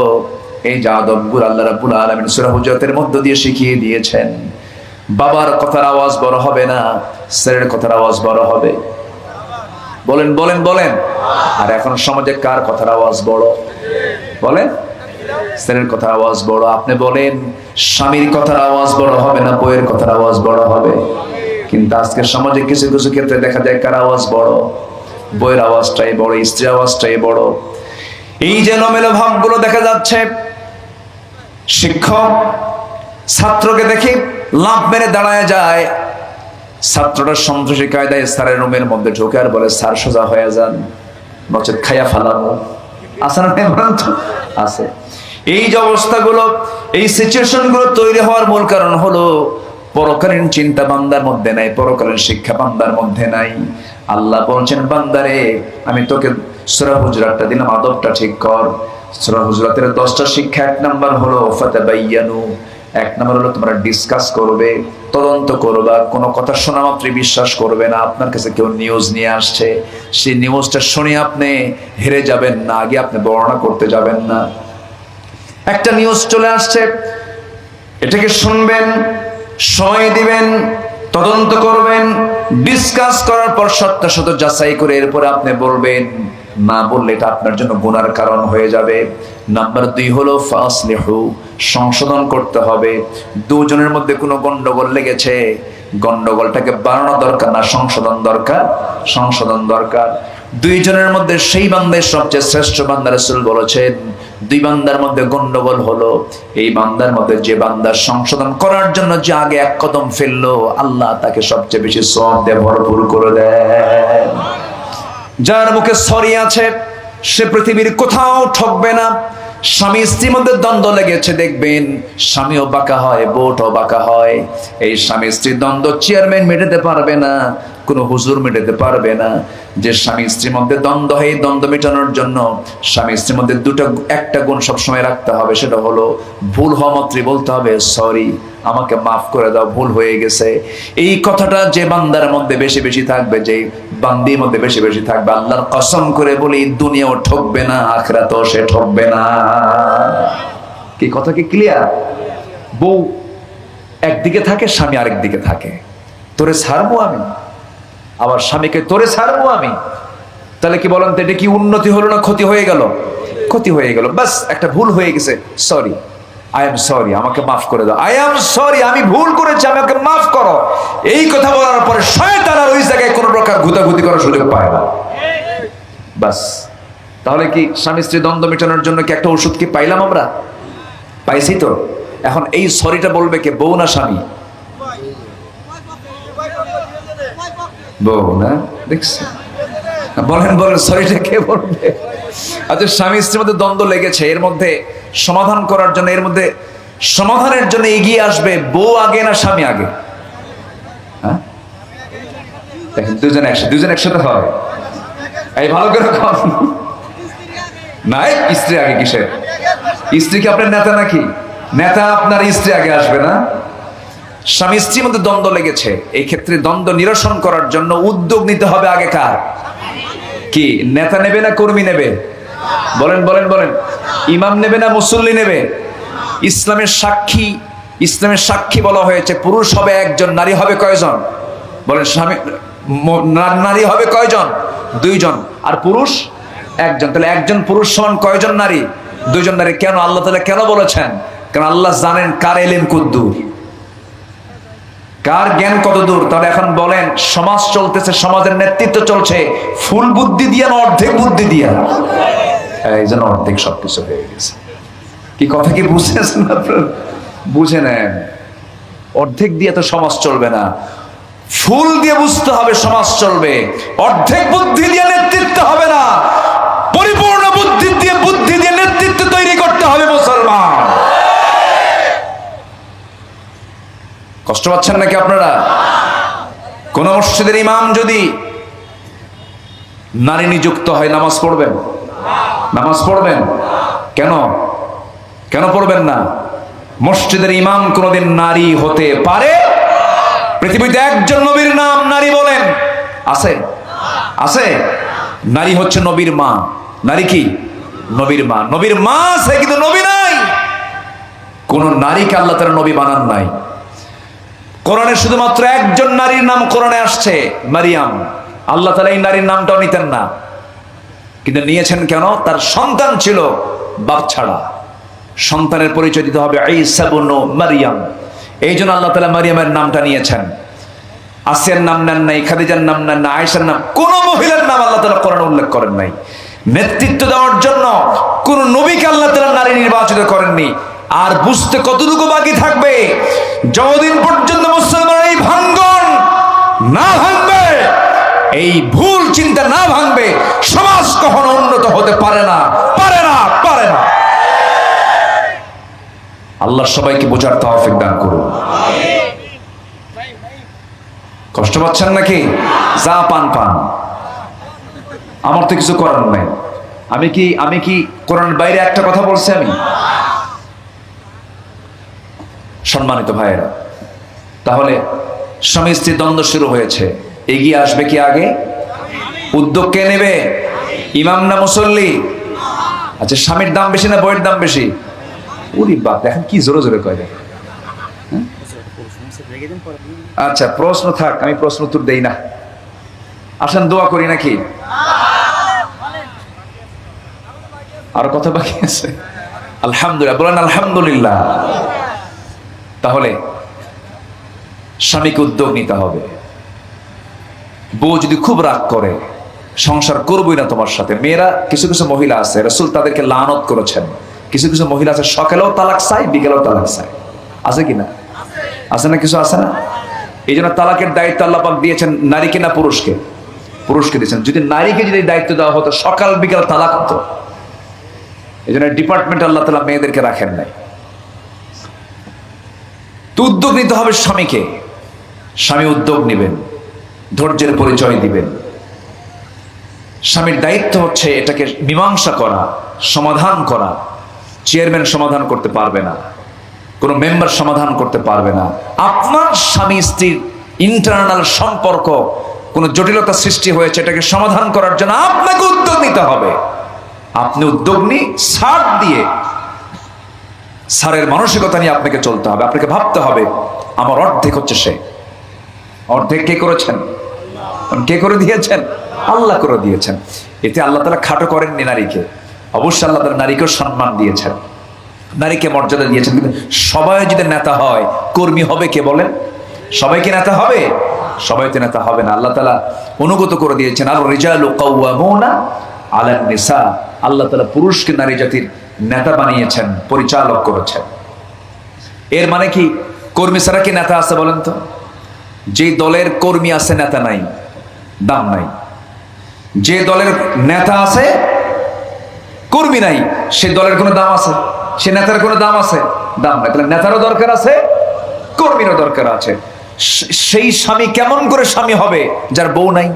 এই যে আদবগুলো আল্লাহ রাব্বুল আলামিন সূরা হুজুরাতের মধ্য দিয়ে শিখিয়ে দিয়েছেন। বাবার কথার আওয়াজ বড় হবে না, ছেলের কথার আওয়াজ বড় হবে। বলেন বলেন বলেন। আর এখন সমাজে কার কথার আওয়াজ বড়? বলেন, ছেলের কথার আওয়াজ বড়। আপনি বলেন স্বামীর কথার আওয়াজ বড় হবে না বউয়ের কথার আওয়াজ বড় হবে? কিন্তু আজকে সমাজে কিছু কিছু ক্ষেত্রে দেখা যায় কার আওয়াজ বড়? বউয়ের আওয়াজটাই বড়, স্ত্রীর আওয়াজটাই বড়। এই যে এলোমেলো ভাবগুলো দেখা যাচ্ছে। শিক্ষক ছাত্রকে দেখে লাফ মেরে দাঁড়ায় যায়, ছাত্রটা সন্ত্রাসী কায়দায় স্যারের রুমের মধ্যে ঢোকে আর বলে স্যার সোজা হয়ে যান, নচেত খাইয়া ফালাবো। আছে না আছে। এই যে অবস্থাগুলো, এই সিচুয়েশন গুলো তৈরি হওয়ার মূল কারণ হলো পরকালীন চিন্তা বান্দার মধ্যে নাই, পরকালীন শিক্ষা বান্দার মধ্যে নাই। আল্লাহ বলছেন, বান্দারে আমি তোকে সূরা হুজুরাতটা দিলাম, আদবটা ঠিক কর। সূরা হুজুরাতের 10টা শিক্ষা, 1 নাম্বার হলো ফাতাবায়ানু, 1 নাম্বার হলো তোমরা ডিসকাস করবে, তদন্ত করবা, কোনো কথা শোনা মাত্রই বিশ্বাস করবে না। আপনার কাছে কেউ নিউজ নিয়ে আসছে, সেই নিউজটা শুনে আপনি হেরে যাবেন না, আগে আপনি বর্ণনা করতে যাবেন না। একটা নিউজ চলে আসছে, এটাকে শুনবেন, সময় দিবেন, তদন্ত করবেন, ডিসকাস করার পর সত্যাসত্য যাচাই করে এরপরে আপনি বলবেন। না বললে এটা আপনার জন্য গুনার কারণ হয়ে যাবে। নাম্বার 2 হলো ফাসলিহু, সংশোধন করতে হবে। দুজনের মধ্যে কোনো গন্ডগোল লেগেছে, গন্ডগোলটাকে বাড়ানো দরকার না সংশোধন দরকার? সংশোধন দরকার। দুইজনের মধ্যে সেই বান্দার সবচেয়ে শ্রেষ্ঠ বান্দা রাসূল বলেছেন, 2 বান্দার মধ্যে গন্ডগোল হলো, এই বান্দার মধ্যে যে বান্দা সংশোধন করার জন্য যে আগে 1 কদম ফেললো, আল্লাহ তাকে সবচেয়ে বেশি সওয়াব দিয়ে ভরপুর করে দেয়। যার মুখে সরি আছে সে পৃথিবীর কোথাও ঠকবে না। স্বামী স্ত্রীর মধ্যে দ্বন্দ্ব লেগেছে, দেখবেন স্বামীও বাঁকা হয়, বউটাও বাঁকা হয়। এই স্বামী স্ত্রীর দ্বন্দ্ব চেয়ারম্যান মেটাতে পারবে না, কোনো হুজুর মেটাতে পারবে না। যে স্বামী স্ত্রীর মধ্যে দ্বন্দ্ব হয়, এই দ্বন্দ্ব মেটানোর জন্য স্বামী স্ত্রীর মধ্যে একটা গুণ সবসময় রাখতে হবে, সেটা হলো ভুল হওয়া মাত্রই বলতে হবে সরি, আমাকে মাফ করে দাও, ভুল হয়ে গেছে। এই কথাটা যে বান্দার মধ্যে বেশি বেশি থাকবে, যে বান্দির মধ্যে বেশি বেশি থাকবে, আল্লাহর কসম করে বলি দুনিয়াও ঠকবে না, আখিরাতেও সে ঠকবে না। কি কথা কি ক্লিয়ার? বউ একদিকে থাকে, স্বামী আরেক দিকে থাকে। তোরে ছাড়বো আমি, আবার স্বামীকে তোরে ছাড়বো আমি। তাহলে কি বলেন তো, এটা কি উন্নতি হলো না ক্ষতি হয়ে গেল? ক্ষতি হয়ে গেল। বাস একটা ভুল হয়ে গেছে, সরি, আই এম সরি, আমাকে মাফ করে দাও, আই এম সরি, আমি ভুল করেছি, আমাকে মাফ করো। এই কথা বলার পরে শয়তান আর ওই জায়গায় কোনো প্রকার ঘুতাঘুতি করার সুযোগ পায় না। বাস, তাহলে কি স্বামী স্ত্রী দ্বন্দ্ব মেটানোর জন্য কি একটা ওষুধ কি পাইলাম আমরা? পাইছি তো। এখন এই সরিটা বলবে কে, বউ না স্বামী? বউ না? দেখছি, বলেন বলেন, সরিটা কে বলবে? আচ্ছা, স্বামী স্ত্রীর মধ্যে দ্বন্দ্ব লেগেছে, এর মধ্যে সমাধান করার জন্য, এর মধ্যে সমাধানের জন্য এগিয়ে আসবে বউ আগে না স্বামী আগে? হ্যাঁ, দেখেন দুজন একসাথে হয়। এই ভালো করে নাই, স্ত্রী আগে কিসের? স্ত্রী কি আপনার নেতা নাকি? নেতা আপনার স্ত্রী আগে আসবে না? স্বামী স্ত্রীর মধ্যে দ্বন্দ্ব লেগেছে, এই ক্ষেত্রে দ্বন্দ্ব নিরসন করার জন্য উদ্যোগ নিতে হবে আগে কার? কি নেতা নেবে না কর্মী নেবে? বলেন বলেন বলেন। ইমাম নেবে না মুসল্লি নেবে? ইসলামের সাক্ষী বলা হয়েছে, পুরুষ হবে 1 জন, নারী হবে কয়জন? বলেন, নারী হবে কয়জন? 2 জন, আর পুরুষ 1 জন। তাহলে 1 জন পুরুষ সমান কয়জন নারী? 2 জন নারী। কেন আল্লাহ তাআলা কেন বলেছেন? কারণ আল্লাহ জানেন কার ইলম কতদূর, কার জ্ঞান কত দূর। তাহলে এখন বলেন, সমাজ চলতেছে, সমাজের নেতৃত্ব চলছে ফুল বুদ্ধি দিয়া না অর্ধেক বুদ্ধি দিয়া? এই জন্য অর্ধেক সবকিছু হয়ে গেছে। কি কথা কি বুঝেছেন আপনারা? বুঝে নেন, অর্ধেক দিয়ে তো সমাজ চলবে না। ফুল দিয়ে বুঝতে হবে সমাজ চলবে, অর্ধেক বুদ্ধি দিয়ে নেতৃত্ব হবে না, পরিপূর্ণ বুদ্ধি দিয়ে নেতৃত্ব তৈরি করতে হবে মুসলমান। কষ্ট পাচ্ছেন নাকি আপনারা? কোন মসজিদের ইমাম যদি নারী নিযুক্ত হয় নামাজ পড়বেন? নামাজ পড়বেন? কেন কেন পড়বেন না? মসজিদের ইমাম কোনদিন নারী হতে পারে? পৃথিবীতে একজন নবীর নাম নারী বলেন আছে? আছে? নারী হচ্ছে নবীর মা। নারী কি? নবীর মা। নবীর মা আছে কিন্তু নবী নাই। কোন নারীকে আল্লাহ তাআলা নবী বানান নাই। কোরআনে শুধুমাত্র একজন নারীর নাম কোরআনে আসছে, মারিয়াম। আল্লাহ তাআলা এই নারীর নামটাও নিতেন না, কিন্তু নিয়েছেন কেন? তার সন্তান ছিল বাপ ছাড়া। সন্তানের পরিচয় দিতে হবে ঈসা ইবনে মারিয়াম। এই জন্য আল্লাহ তাআলা মারিয়ামের নামটা নিয়েছেন। আসিয়ার নাম নেন নাই, খাদিজার নাম নেন না, আয়েশার নাম, কোন মহিলার নাম আল্লাহ তাআলা কোরআনে উল্লেখ করেন নাই। নেতৃত্ব দেওয়ার জন্য কোন নবীকে আল্লাহ তাআলা নারী নির্বাচিত করেননি। আর বুঝতে কতটুকু বাকি থাকবে? যতদিন পর্যন্ত মুসলমান এই ভাঙ্গন না ভাঙবে, এই ভুল চিন্তা না ভাঙবে, সমাজ কখনো উন্নত হতে পারে না, পারে না, পারে না। আল্লাহ সবাইকে বোঝার তৌফিক দান করুন। কষ্ট পাচ্ছেন নাকি? যা পান পান, আমার তো কিছু করার নাই। আমি কি কোরআনের বাইরে একটা কথা বলছি? আমি সম্মানিত ভাইয়েরা, তাহলে স্বামী স্ত্রী দ্বন্দ্ব শুরু হয়েছে, এগিয়ে আসবে কি আগে? উদ্যোগ কে নেবে? ইমাম না মুসল্লি? আচ্ছা, স্বামীর দাম বেশি না বইয়ের দাম বেশি? ওরে বাপ, দেখেন কি জোরে জোরে কয়। দেখেন, আচ্ছা প্রশ্ন থাক, আমি প্রশ্ন উত্তর দেই না। আসেন দোয়া করি নাকি? আর কথা বাকি আছে? আলহামদুলিল্লাহ বলেন, আলহামদুলিল্লাহ। তাহলে স্বামীকে উদ্যোগ নিতে হবে। বউ যদি খুব রাগ করে, সংসার করবই না তোমার সাথে। মেয়েরা, কিছু কিছু মহিলা আছে, রাসূল তাদেরকে লানত করেছেন। কিছু কিছু মহিলা আছে সকালেও তালাক চায়, বিকেলেও তালাক চায়। আছে কিনা? আছে না? কিছু আছে না? এই জন্য তালাকের দায়িত্ব আল্লাহ পাক দিয়েছেন নারীকে না পুরুষকে? পুরুষকে দিয়েছেন। যদি নারীকে যদি দায়িত্ব দেওয়া হতো, সকাল বিকেল তালাক হতো। এই জন্য ডিপার্টমেন্ট আল্লাহ তাআলা মেয়েদেরকে রাখেন নাই। তো উদ্যোগ নিতে হবে স্বামীকে। স্বামী উদ্যোগ নেবেন, ধৈর্যের পরিচয় দিবেন। স্বামীর দায়িত্ব হচ্ছে এটাকে মীমাংসা করা, সমাধান করা। চেয়ারম্যান সমাধান করতে পারবে না, কোন মেম্বার সমাধান করতে পারবে না। আপনার স্বামী স্ত্রীর ইন্টারনাল সম্পর্ক কোন জটিলতা সৃষ্টি হয়েছে, এটাকে সমাধান করার জন্য আপনাকে উদ্যোগ নিতে হবে। আপনি উদ্যোগ নিয়ে ছাড় দিয়ে, সারের মানসিকতা নিয়ে আপনাকে চলতে হবে। আপনাকে ভাবতে হবে আমার অর্ধেক হচ্ছে সে। অর্ধেক কে করেছেন? কে করে দিয়েছেন? আল্লাহ করে দিয়েছেন। এতে আল্লাহ তাআলা খাটো করেননি নারীকে। অবশ্যই আল্লাহ তাআলা নারীকেও সম্মান দিয়েছেন, নারীকে মর্যাদা দিয়েছেন। কিন্তু সবাই যদি নেতা হয়, কর্মী হবে কে বলেন? সবাই কি নেতা হবে? সবাই তো নেতা হবে না। আল্লাহ তাআলা অনুগত করে দিয়েছেন, আর রিজালু কাওয়ামুনা আলান নিসা। আল্লাহ তাআলা পুরুষকে নারী জাতির নেতা বানিয়েছেন, পরিচালক করেছেন। এর মানে কি কর্মী ছাড়া কি নেতা আছে বলেন তো? যে দলের কর্মী আছে, নেতা নাই, দাম নাই। যে দলের নেতা আছে, কর্মী নাই, সে দলের কোনো দাম আছে? সে নেতার কোনো দাম আছে? দাম নাই। তাহলে নেতারও দরকার আছে, কর্মীরও দরকার আছে। সেই স্বামী কেমন করে স্বামী হবে যার বউ নাই?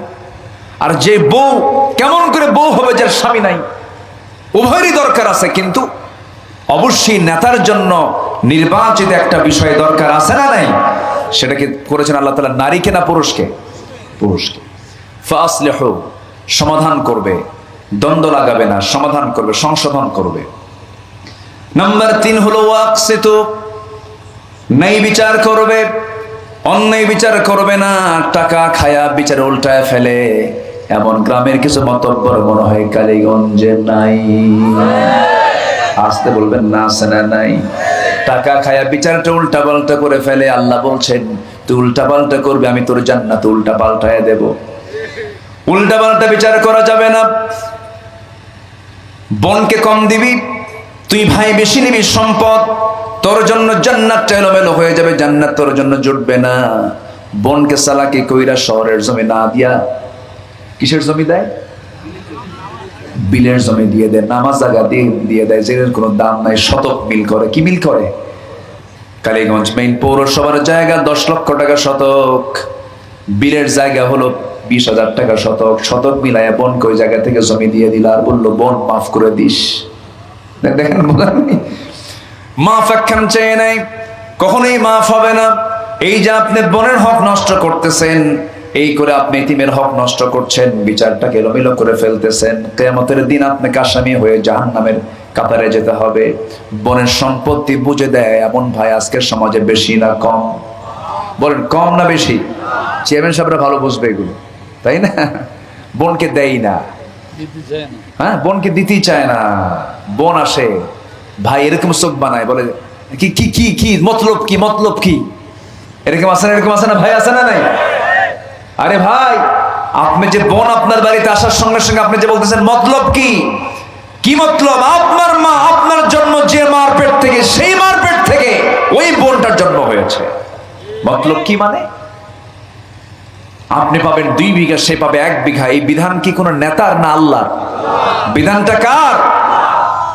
আর যে বউ কেমন করে বউ হবে যার স্বামী নাই? উভয়েরই দরকার আছে, কিন্তু অবশ্যই নেতার জন্য নির্বাচিত একটা বিষয় দরকার আছে না নাই? সেটাকে করেছেন আল্লাহ তাআলা নারীকে না পুরুষকে? পুরুষকে। ফাসলিহু, সমাধান করবে, দ্বন্দ্ব লাগাবে না, সমাধান করবে, সংশোধন করবে। নাম্বার 3 হলো ওয়াকসিতু, ন্যায় বিচার করবে, অন্যায় বিচার করবে না। টাকা খায়া বিচার উল্টায় ফেলে এমন গ্রামের কিছু মাতব্বর মনে হয় কালীগঞ্জে নাই। আসতে বলবেন না, আছে না নাই? টাকা খায়া বিচারটা উল্টা পাল্টা করে ফেলে। আল্লাহ বলছেন তুই উল্টা পাল্টা করবি, আমি তোর জান্নাত উল্টা পাল্টায় দেব। উল্টা পাল্টা বিচার করা যাবে না। বোনকে কম দিবি, তুই ভাই বেশি নিবি সম্পদ, তোর জন্য জান্নাতটা এলোমেলো হয়ে যাবে, জান্নাত তোর জন্য জুটবে না। বোনকে সালাকি কইরা শহরের জমি না দিয়া কিসের জমি দেয়? বিলের জমি দিয়ে দেয়, নামাজ জায়গা দিয়ে দেয়, যেটার কোনো দাম নাই। শতক মিল করে। কি মিল করে? কালীগঞ্জ মেইন পৌরসভার জায়গা 10 লক্ষ টাকা শতক, বিলের জায়গা হলো 20,000 টাকা শতক। শতক মিলাইয়া বোনকে ওই জায়গা থেকে জমি দিয়ে দিল, আর বললো বোন মাফ করে দিস। দেখেন মাফ একখান চেয়ে নেই, কখনোই মাফ হবে না। এই যে আপনি বোনের হক নষ্ট করতেছেন, এই করে আপনি এতিমের হক নষ্ট করছেন, বিচারটাকে এলোমেলো করে ফেলতেছেন। কিয়ামতের দিন আপনাকে আসামি হয়ে জাহান্নামের কাতারে যেতে হবে। বোনের সম্পত্তি বুঝে দেয় এমন ভাই আজকের সমাজে বেশি না কম? বলেন কম না বেশি? চেয়ারম্যান সাহেবরা ভালো বুঝবে এগুলো, তাই না? বোনকে দেয় না, হ্যাঁ, বোনকে দিতেই চায় না। বোন আসে, ভাই এরকম চোখ বানায়, বলে কি কি কি কি মতলব কি, মতলব কি? এরকম আছে না? এরকম আছে না ভাই? আছে না নাই? আরে ভাই, আপনি যে বোন আপনার বাড়িতে আসার সঙ্গে সঙ্গে আপনি যে বলতেছেন মতলব কি? কি মতলব? আপনার মা আপনার জন্ম যে মার পেট থেকে, সেই মার পেট থেকে ওই বোনটার জন্ম হয়েছে। মতলব কি মানে? আপনি পাবেন 2 বিঘা, সে পাবে 1 বিঘা। এই বিধান কি কোনো নেতার না আল্লাহর? বিধানটা কার?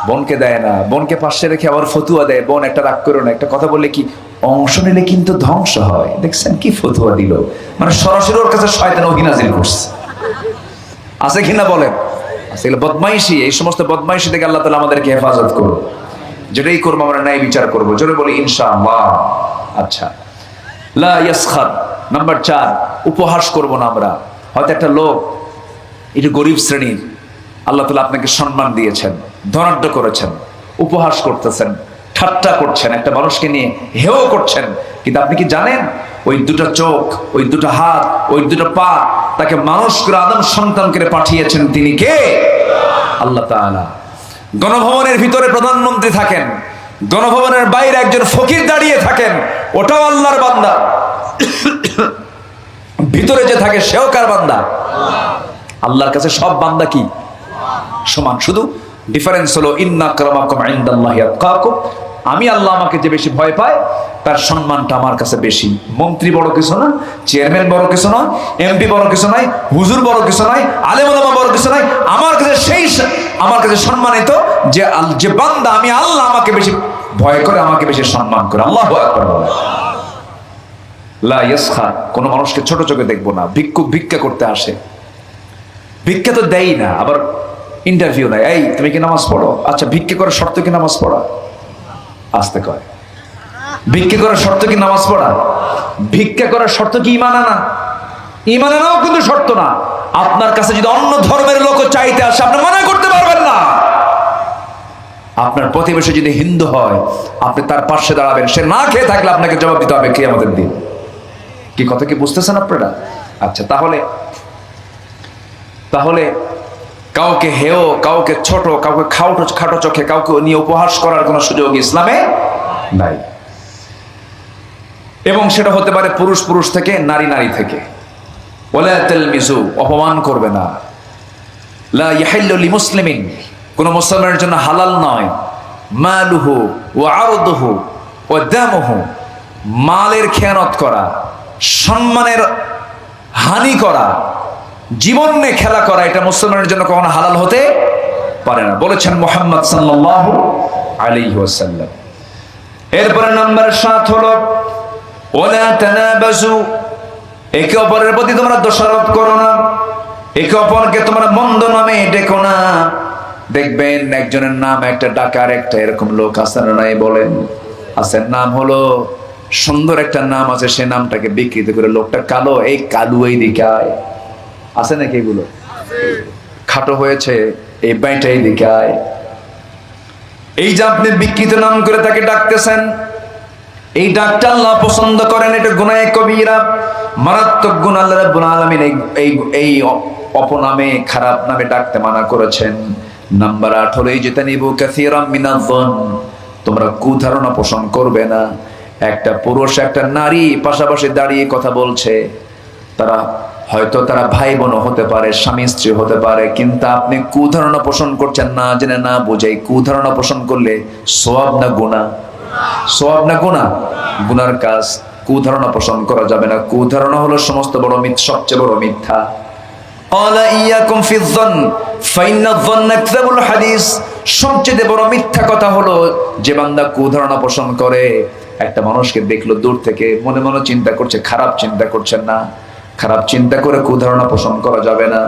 বোনকে দেয় না, বোনকে পাশে রেখে আবার ফতুয়া দেয়, বোন একটা রাগ করো না, একটা কথা বললে কি অংশ নিলে কিন্তু ধ্বংস হয়। দেখছেন কি ফতুয়া দিল, মানে সরাসরি ওর কাছে শয়তান ওহী নাযিল করছে। আছে কিনা বলেন? আছে। বদমাইশি, এই সমস্ত বদমাইশি থেকে আল্লাহ তাআলা আমাদেরকে হেফাজত করুন। যেটাই করবো আমরা ন্যায় বিচার করবো, জোরে বলি ইনশাআল্লাহ। আচ্ছা, লা ইয়াসখার, নাম্বার 4, উপহাস করব না আমরা। হয়তো একটা লোক একটু গরিব শ্রেণীর, আল্লাহ তাআলা আপনাকে সম্মান দিয়েছেন, ধনাঢ্য করেছেন, উপহাস করতেছেন, ঠাট্টা করছেন, একটা মানুষকে নিয়ে হেও করছেন, কিন্তু আপনি কি জানেন ওই 2টা চোখ, ওই 2টা হাত, ওই 2টা পা তাকে মানুষ করে আদম সন্তান করে পাঠিয়েছেন তিনি কে? আল্লাহ তাআলা। গণভবনের ভিতরে প্রধানমন্ত্রী থাকেন, গণভবনের বাইরে একজন ফকির দাঁড়িয়ে থাকেন, ওটাও আল্লাহর বান্দা। ভিতরে যে থাকে সেও কার বান্দা? আল্লাহর কাছে সব বান্দা কি সমান, শুধু ডিফারেন্স হলো ইন্না আক্রামাকুম ইনদাল্লাহি আতকাকুম। আমি আল্লাহ আমাকে যে বেশি ভয় পায় তার সম্মানটা আমার কাছে বেশি। মন্ত্রী বড় কিছু না, চেয়ারম্যান বড় কিছু নয়, এমপি বড় কিছু নয়, হুজুর বড় কিছু নয়, আলেম ওলামা বড় কিছু নয়। আমার কাছে আমার কাছে সম্মানিত যে বান্দা আমি আল্লাহ আমাকে বেশি ভয় করে, আমাকে বেশি সম্মান করে। আল্লাহু আকবার। লা ইয়াসখার, কোন মানুষকে ছোট চোখে দেখবো না। ভিক্ষুক ভিক্ষা করতে আসে, ভিক্ষা তো দেই না, আবার ইন্টারভিউ নাই, এই তুমি কি নামাজ পড়ো? আচ্ছা, ভিক্ষা করার শর্ত কি নামাজ পড়া? আসতে কয়, ভিক্ষা করার শর্ত কি নামাজ পড়া? ভিক্ষা করার শর্ত কি ঈমান আনা? ঈমান আনাও কিন্তু শর্ত না। আপনার কাছে যদি অন্য ধর্মের লোক চাইতে আসে, আপনি মানা করতে পারবেন না। আপনার প্রতিবেশী যদি হিন্দু হয়, আপনি তার পাশে দাঁড়াবেন। সে না খেয়ে থাকলে আপনাকে জবাব দিতে হবে কিয়ামতের দিন। কি কথা কি বুঝতেছেন আপনারা? আচ্ছা, তাহলে কাউকে হেও, কাউকে ছোট, কাউকে খাটো চোখে কাউকে নিয়ে উপহাস করার কোনো সুযোগ ইসলামে নাই। এবং সেটা হতে পারে পুরুষ থেকে, নারী থেকে। ওয়ালা তালমিজু, অপমান করবে না। লা ইয়াহিল্লু লিমুসলিমিন, কোন মুসলমানের জন্য হালাল নয় মালুহু ওয়া আরদুহু ওয়া দামুহু, মালের খেয়ানত করা, সম্মানের হানি করা, জীবন নিয়ে খেলা করা, এটা মুসলমানের জন্য কখনো হালাল হতে পারে না, বলেছেন মুহাম্মদ সাল্লাল্লাহু আলাইহি ওয়াসাল্লাম। এরপরে নাম্বার 7 হলো ওয়ালা তানাবাজু, একে অপরের প্রতি তোমরা দোষারোপ করো না, একে অপরকে তোমরা মন্দ নামে ডেকো না। দেখবেন একজনের নাম একটা ডাকার একটা এরকম লোক আছে না নাই? বলেন আছে। নাম হলো সুন্দর একটা নাম আছে, সে নামটাকে বিকৃত করে লোকটা কালো, এই কালু এই দিকে আয়, আছে নাকি? এগুলো খাটো হয়েছে, এই বাইটাই দিকে আয়। এই যে আপনি বিকৃত নাম করে তাকে ডাকতেছেন, এই ডাকটা আল্লাহ পছন্দ করেন। এটা গুনাহে কবিরা, মারাত্মক গুনাহ। আল্লাহ রাব্বুল আলামিন এই অপনামে, খারাপ নামে ডাকতে মানা করেছেন। নাম্বার 8 হলো ইজতানিবু কাসীরাম মিনায-যন, তোমরা কুধারণা পোষণ করবে না। একটা পুরুষ একটা নারী পাশাপাশি দাঁড়িয়ে কথা বলছে, তারা ভাই বোনও হতে পারে, স্বামী স্ত্রী হতে পারে, কিন্তু আপনি কুধারণা পোষণ করছেন না জেনে না বুঝে। কুধারণা পোষণ করলে সওয়াব না গুনাহ? সওয়াব না গুনাহ? গুনার কাজ। কুধারণা পোষণ করা যাবে না। কুধারণা হলো সমস্ত বড় মিথ্যা, সবচেয়ে বড় মিথ্যা। ক্বালা ইয়াকুম ফিয-যন্ন ফাইন্না যন্না আকযাবুল হাদিস। সবচেয়ে বড় মিথ্যা কথা হলো যে বান্দা কুধারণা পোষণ করে। একটা মানুষকে দেখলো দূর থেকে, মনে মনে চিন্তা করছে, খারাপ চিন্তা করছেন না, খারাপ চিন্তা করে কুধারণা পোষণ করা যাবে না।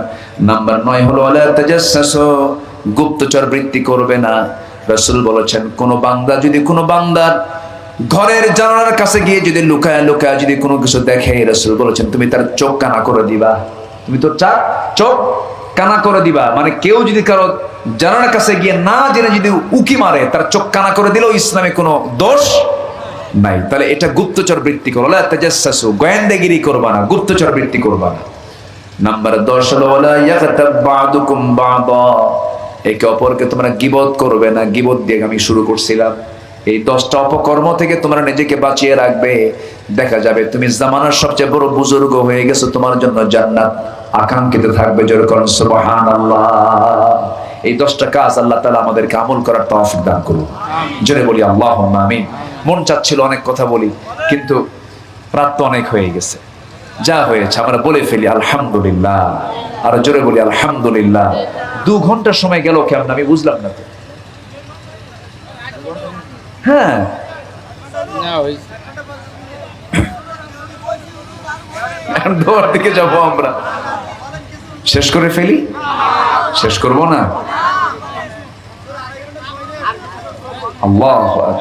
নাম্বার 9 হলো ওয়ালা তাজাসসু, গুপ্তচর বৃত্তি করবে না। রাসূল বলেছেন কোন বান্দা যদি কোনো বান্দার ঘরের জানালার কাছে গিয়ে যদি লুকায় লুকায় যদি কোনো কিছু দেখে, রাসূল বলেছেন তুমি তার চোখ কানা করে দিবা। তুমি তো চোখ কানা করে দিবা, মানে কেউ যদি কারো জানালার কাছে গিয়ে না জেনে যদি উকি মারে, তার চোখ কানা করে দিলেও ইসলামে কোনো দোষ নাই। তাহলে এটা গুপ্তচর বৃত্তি করো। লা তাজাসসু, গোয়েন্দাগিরি করবা না, গুপ্তচর বৃত্তি করবা না। নাম্বার 10 হলো ওয়ালা ইয়াগতাব বা'দুকুম বা'দা, একে অপরকে তোমরা গীবত করবে না। গীবত দিয়ে আমি শুরু করছিলাম। এই 10টা অপকর্ম থেকে তোমরা নিজেকে বাঁচিয়ে রাখবে। দেখা যাবে তুমি জামানার সবচেয়ে বড় বুজুর্গ হয়ে গেছো, তোমার জন্য জান্নাত আকাঙ্ক্ষিত থাকবে। জোরে করুন সুবহানাল্লাহ। এই 10টা কাজ আল্লাহ তাআলা আমাদেরকে আমল করার তৌফিক দান করুন। জোরে বলি আল্লাহুম্মা আমিন। মন চাচ্ছিল অনেক কথা বলি, কিন্তু রাত তো অনেক হয়ে গেছে। যা হয়েছে আমরা বলে ফেলি আলহামদুলিল্লাহ। আর জোরে বলি আলহামদুলিল্লাহ। 2 ঘন্টা সময় গেল কেমন আমি বুঝলাম না তো। হ্যাঁ এখন দোয়ার দিকে যাবো আমরা। শেষ করে ফেলি, শেষ করবো না? আল্লাহু আকবার।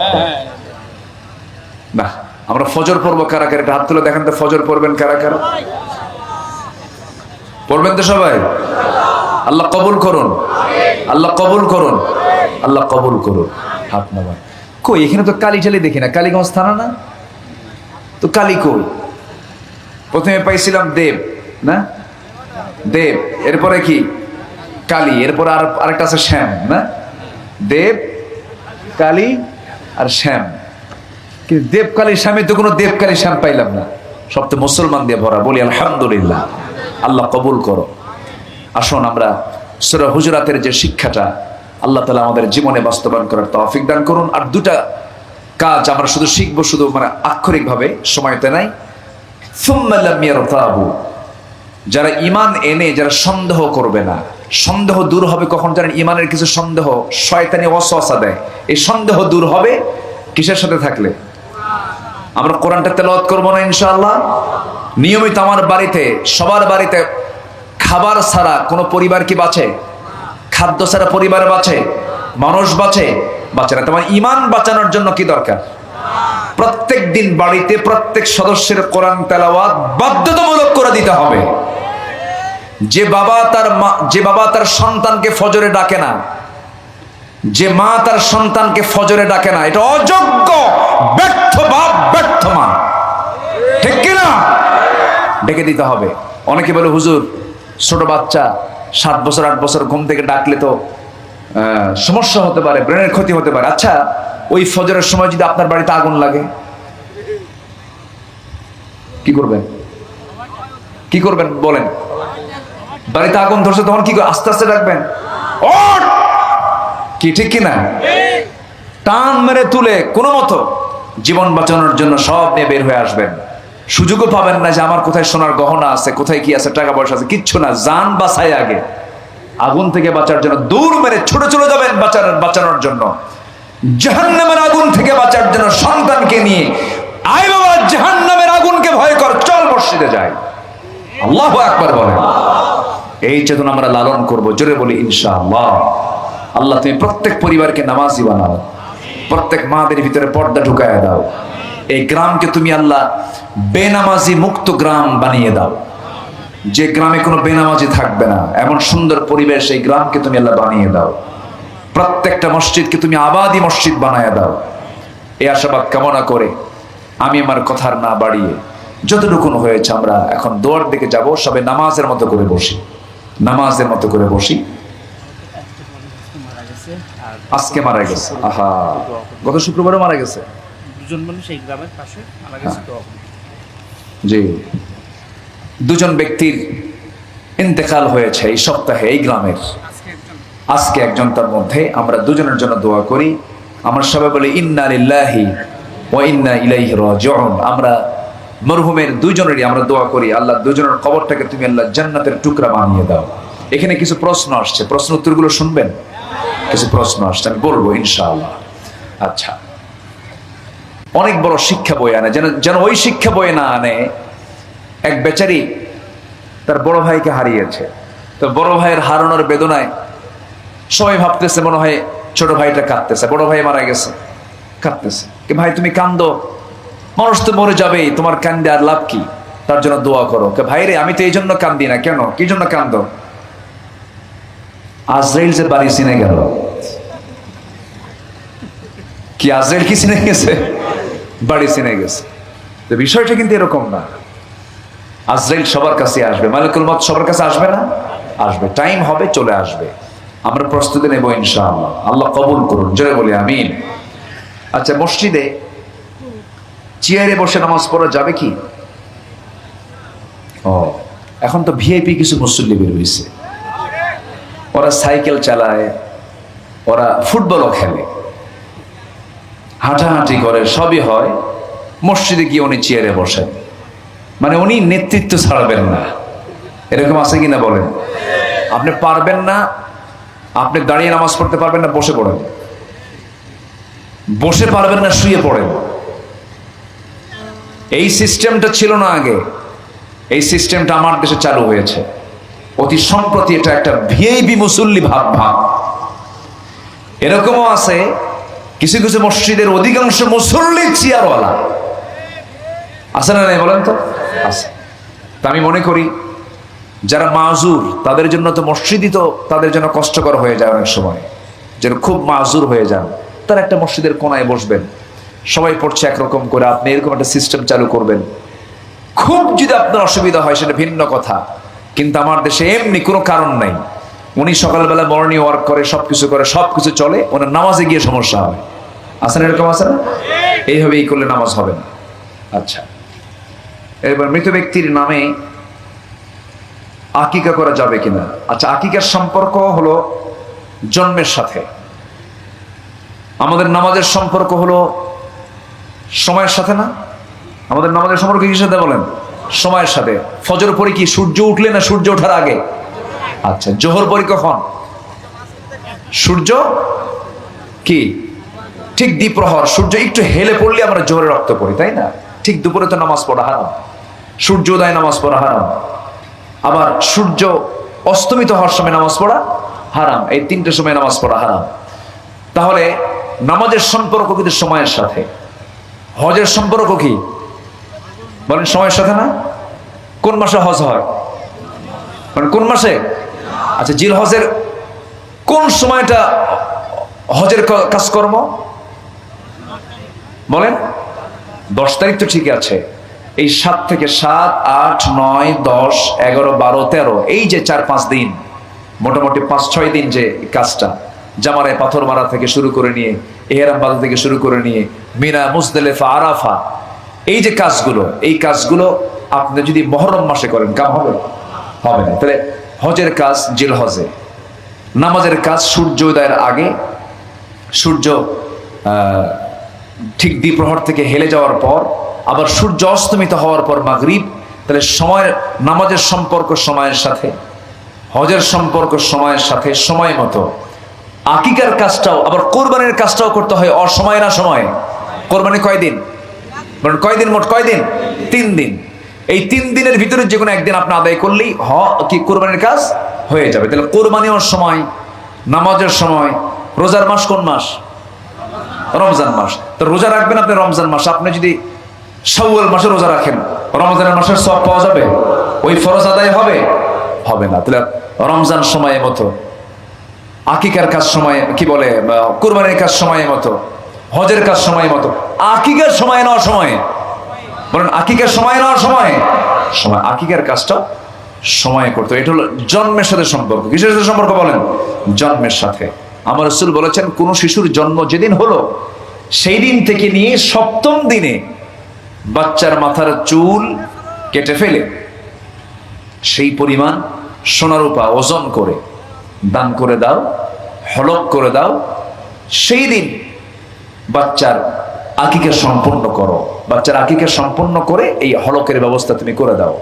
না, আমরা ফজর পড়বো কারা কারা? হাত তুলে দেখেন তো, ফজর পড়বেন কারা কারা? পড়বেন তো সবাই? আল্লাহ কবুল করুন, আল্লাহ কবুল করুন, আল্লাহ কবুল করুন। হাত নামান। কই এখানে তো কালী ঠালি দেখি না, কালীগঞ্জ থানা না তো? কালী কই? প্রথমে পাইছিলাম দেব, না দেব, এরপরে কি কালী, এরপরে আরেকটা আছে শ্যাম, না? দেব, কালী আর শ্যাম। কিন্তু দেব কালী শ্যামে তো কোনো দেব কালী শ্যাম পাইলাম না। সব তো মুসলমান দিয়ে ভরা। বলি আলহামদুলিল্লাহ। আল্লাহ কবুল করো। আসুন আমরা সূরা হুজুরাতের যে শিক্ষাটা আল্লাহ তাআলা আমাদের জীবনে বাস্তবায়ন করার তৌফিক দান করুন। আর 2টা কাজ আমরা শুধু শিখবো, শুধু মানে আক্ষরিক ভাবে, সময়তে নাই। সুম্মা লাম ইয়ারতাবু, যারা ঈমান এনে যারা সন্দেহ করবে না। সন্দেহ দূর হবে কখন জানেন? ঈমানের কিছু সন্দেহ শয়তানি ওয়াসওয়াসা দেয়। এই সন্দেহ দূর হবে কিসের সাথে থাকলে? আমরা কোরআনটা তেলাওয়াত করবো না ইনশাআল্লাহ? নিয়মিত আমার বাড়িতে, সবার বাড়িতে খাবার ছাড়া কোনো পরিবার কি বাঁচে? খাদ্য ছাড়া পরিবার বাঁচে? মানুষ বাঁচে? বাঁচে না। তোমার ঈমান বাঁচানোর জন্য কি দরকার? প্রত্যেক দিন বাড়িতে প্রত্যেক সদস্যের কোরআন তেলাওয়াত বাধ্যতামূলক করে দিতে হবে। যে বাবা তার সন্তানকে ফজরে ডাকে না, যে মা তার সন্তানকে ফজরে ডাকে না, এটা অযোগ্য, ব্যর্থ বাপ, ব্যর্থ মা। ঠিক কিনা? ডেকে দিতে হবে। অনেকে বলে হুজুর ছোট বাচ্চা 7 বছর 8 বছর ঘুম থেকে ডাকলে তো সমস্যা হতে পারে, ব্রেনের ক্ষতি হতে পারে। আচ্ছা, ওই ফজরের সময় যদি আপনার বাড়িতে আগুন লাগে কি করবেন? কি করবেন বলেন? বাড়িতে আগুন ধরছে তখন কি করে? আস্তে আস্তে ডাকবেন, কি ঠিক কিনা? টান মেরে তুলে কোনো মতো জীবন বাঁচানোর জন্য সব নিয়ে বের হয়ে আসবেন। সুযোগও পাবেন না যে আমার কোথায় সোনার গহনা আছে, কোথায় কি আছে, টাকা পয়সা আছে, কিচ্ছু না। জান বাঁচাই আগে। আগুন থেকে বাঁচার জন্য দৌড় মেরে ছুটে চলে যাবেন বাঁচানোর জন্য। জাহান্নামের আগুন থেকে বাঁচার জন্য সন্তানকে নিয়ে, আয় বাবা জাহান্নামের আগুনকে ভয় কর, চল মসজিদে যাই। আল্লাহু আকবার বলেন। এই চেতনা আমরা লালন করব। জোরে বলি ইনশাআল্লাহ। আল্লাহ তুমি প্রত্যেক পরিবারকে নামাজি বানাও, প্রত্যেক মাদের ভিতরে পর্দা ঢুকায় দাও। এই গ্রামকে তুমি আল্লাহ বেনামাজি মুক্ত গ্রাম বানিয়ে দাও। যে গ্রামে কোনো বেনামাজি থাকবে না, এমন সুন্দর পরিবেশ এই গ্রামকে তুমি আল্লাহ বানিয়ে দাও। প্রত্যেকটা মসজিদকে তুমি আবাদি মসজিদ বানায় দাও। এই আশাবাদ কামনা করে আমি আমার কথার না বাড়িয়ে যতটুকু হয়েছে আমরা এখন দোয়ার দিকে যাব। সবে নামাজের মতো করে বসি, নামাজের মতো করে বসি। আজকে মারা গেছে, আহা, গত শুক্রবারও মারা গেছে। দুজন মানুষ এই গ্রামের পাশে মারা গেছে। জি, 2জন ব্যক্তির ইন্তেকাল হয়েছে এই সপ্তাহে এই গ্রামের। আজকে একজন, তার মধ্যে আমরা 2জনের জন্য দোয়া করি। আমরা সবাই বলি ইন্না লিল্লাহি ওয়া ইন্না ইলাইহি রাজিউন। আমরা মরহুমের দুইজনেরই আমরা দোয়া করি, আল্লাহ দুজনের কবরটাকে তুমি আল্লাহ জান্নাতের টুকরা বানিয়ে দাও। এখানে কিছু প্রশ্ন আসছে, প্রশ্ন উত্তরগুলো শুনবেন। কিছু প্রশ্ন আসছে, আমি বলবো ইনশাআল্লাহ। আচ্ছা, অনেক বড় শিক্ষা বই আনে, যেন ওই শিক্ষা বই না আনে। এক বেচারি তার বড় ভাইকে হারিয়েছে, তো বড় ভাইয়ের হারানোর বেদনায় সবাই ভাবতেছে মনে হয় ছোট ভাইটা কাঁদতেছে, বড় ভাই মারা গেছে কাঁদতেছে, কি ভাই তুমি কান্দো, মানুষ তো মরে যাবেই, তোমার কান্দে আর লাভ কি, তার জন্য দোয়া করো। কে ভাই রে, আমি তো এই জন্য কান্দি না। কেন, কি জন্য কান্দো? আজরাইল যে বাড়ি চিনে গেল। কি আজরাইল কি চিনে গেছে? বাড়ি চিনে গেছে। তো বিষয়টা কিন্তু এরকম না। আজরাইল সবার কাছে আসবে, মালিকুল মউত সবার কাছে আসবে না? আসবে, টাইম হবে, চলে আসবে। আমরা প্রস্তুতি নেব ইনশাআল্লাহ। আল্লাহ কবুল করুন, জোরে বলি আমিন। আচ্ছা, মসজিদে চেয়ারে বসে নামাজ পড়া যাবে কি? এখন তো ভিআইপি কিছু মুসল্লি বের হয়েছে, ওরা সাইকেল চালায়, ওরা ফুটবলও খেলে, হাঁটাহাঁটি করে, সবই হয়। মসজিদে গিয়ে উনি চেয়ারে বসেন, মানে উনি নেতৃত্ব ছাড়বেন না। এরকম আছে কিনা বলেন? আপনি পারবেন না, আপনি দাঁড়িয়ে নামাজ পড়তে পারবেন না, বসে পড়েন। বসে পারবেন না, শুয়ে পড়েন। এই সিস্টেমটা ছিল না আগে, এই সিস্টেমটা আমার দেশে চালু হয়েছে অতি সম্প্রতি। এটা একটা ভিআইপি মুসল্লি ভাব। এরকমও আছে কিছু কিছু মসজিদের অধিকাংশ মুসল্লি চেয়ারওয়ালা। আছে না নাই বলেন তো? আছে। তা আমি মনে করি যারা মাজুর, তাদের জন্য তো মসজিদই তো তাদের জন্য কষ্টকর হয়ে যায় অনেক সময়, যেন খুব মাজুর হয়ে যান, তারা একটা মসজিদের কোনায় বসবেন, সবাই পড়ছে একরকম করে, আপনি এরকম একটা সিস্টেম চালু করবেন। খুব যদি আপনার অসুবিধা হয় সেটা ভিন্ন কথা, কিন্তু আমার দেশে এমনি কোনো কারণ নাই। উনি সকালবেলা মর্নিং ওয়ার্ক করে, সবকিছু করে, সবকিছু চলে, ওনার নামাজে গিয়ে সমস্যা হয়। আছে না এরকম? আছে না? এইভাবে এই করলে নামাজ হবে না। আচ্ছা, এবার মৃত ব্যক্তির নামে আকিকা করা যাবে কিনা? আচ্ছা, আকিকার সম্পর্ক হলো জন্মের সাথে, আমাদের নামাজের সম্পর্ক হলো সময়ের সাথে না? আমাদের নামাজের সম্পর্ক কিসের সাথে বলেন? সময়ের সাথে। ফজর পড়ি কি সূর্য উঠলে না সূর্য ওঠার আগে? আচ্ছা, জোহর পড়ি কখন? সূর্য কি ঠিক দ্বিপ্রহর, সূর্য একটু হেলে পড়লে আমরা জোহরের রক্ত পড়ি, তাই না? ঠিক দুপুরে তো নামাজ পড়া হারাম, সূর্য উদয় নামাজ পড়া হারাম, আবার সূর্য অস্তমিত হওয়ার সময় নামাজ পড়া হারাম। এই তিনটে সময় নামাজ পড়া হারাম। তাহলে নামাজের সম্পর্ক কিন্তু সময়ের সাথে। হজের সম্পর্ক কি বলেন? সময়ের সাথে না? কোন মাসে হজ হয়? মানে কোন মাসে? আচ্ছা, জিল হজের কোন সময়টা হজের কাজকর্ম বলেন? 10 তারিখ তো ঠিক আছে। এই 7 থেকে 7, 8, 9, 10, 11, 12, 13, এই যে 4-5 দিন, মোটামুটি 5-6 দিন যে কাজটা, জামারায় পাথর মারা থেকে শুরু করে নিয়ে, এহরাম বাঁধা থেকে শুরু করে নিয়ে, মিনা, মুজদালিফা, আরাফা, এই যে কাজগুলো, এই কাজগুলো আপনি যদি মুহররম মাসে করেন কাম হবে? হবে না। তাহলে হজের কাজ জিল হজে, নামাজের কাজ সূর্য উদয়ের আগে, সূর্য ঠিক দ্বিপ্রহর থেকে হেলে যাওয়ার পর, আবার সূর্য অস্তমিত হওয়ার পর মাগরিব। তাহলে সময়ের, নামাজের সম্পর্ক সময়ের সাথে, হজের সম্পর্ক সময়ের সাথে, সময় মতো। আকিকার কাজটাও, আবার কোরবানির কাজটাও করতে হয় অসময়ে না সময়ে। কোরবানি কয়দিন? কয়দিন? মোট কয়দিন? 3 দিন। এই 3 দিনের ভিতরে যে কোনো একদিন আপনি আদায় করলেই কি কোরবানির কাজ হয়ে যাবে। তাহলে কোরবানির সময়, নামাজের সময়। রোজার মাস কোন মাস? রমজান মাস। তো রোজা রাখবেন আপনি রমজান মাস। আপনি যদি শাওয়াল মাসে রোজা রাখেন, রমজানের মাসের সওয়াব পাওয়া যাবে? ওই ফরজ আদায় হবে? হবে না। তাহলে রমজান সময় মতো, আকিকার কাজ সময়, কি বলে, কুরবানির কাজ সময় মতো, হজের কাজ সময় মতো। আকিকার সময় নেওয়ার সময় বলেন, আকিকার সময় নেওয়ার সময়, আকিকার কাজটা সময় করতে। এটা হলো জন্মের সাথে সম্পর্ক। কিসের সাথে সম্পর্ক বলেন? জন্মের সাথে। আমার রাসূল বলেছেন, কোন শিশুর জন্ম যেদিন হলো সেই দিন থেকে নিয়ে 7ম দিনে বাচ্চার মাথার চুল কেটে ফেলে সেই পরিমাণ সোনা রূপা ওজন করে দান করে দাও, হলক করে দাও। সেই দিন বাচ্চার আকিকা সম্পূর্ণ করো। বাচ্চার আকিকা সম্পূর্ণ করে এই হলকের ব্যবস্থা তুমি করে দাও,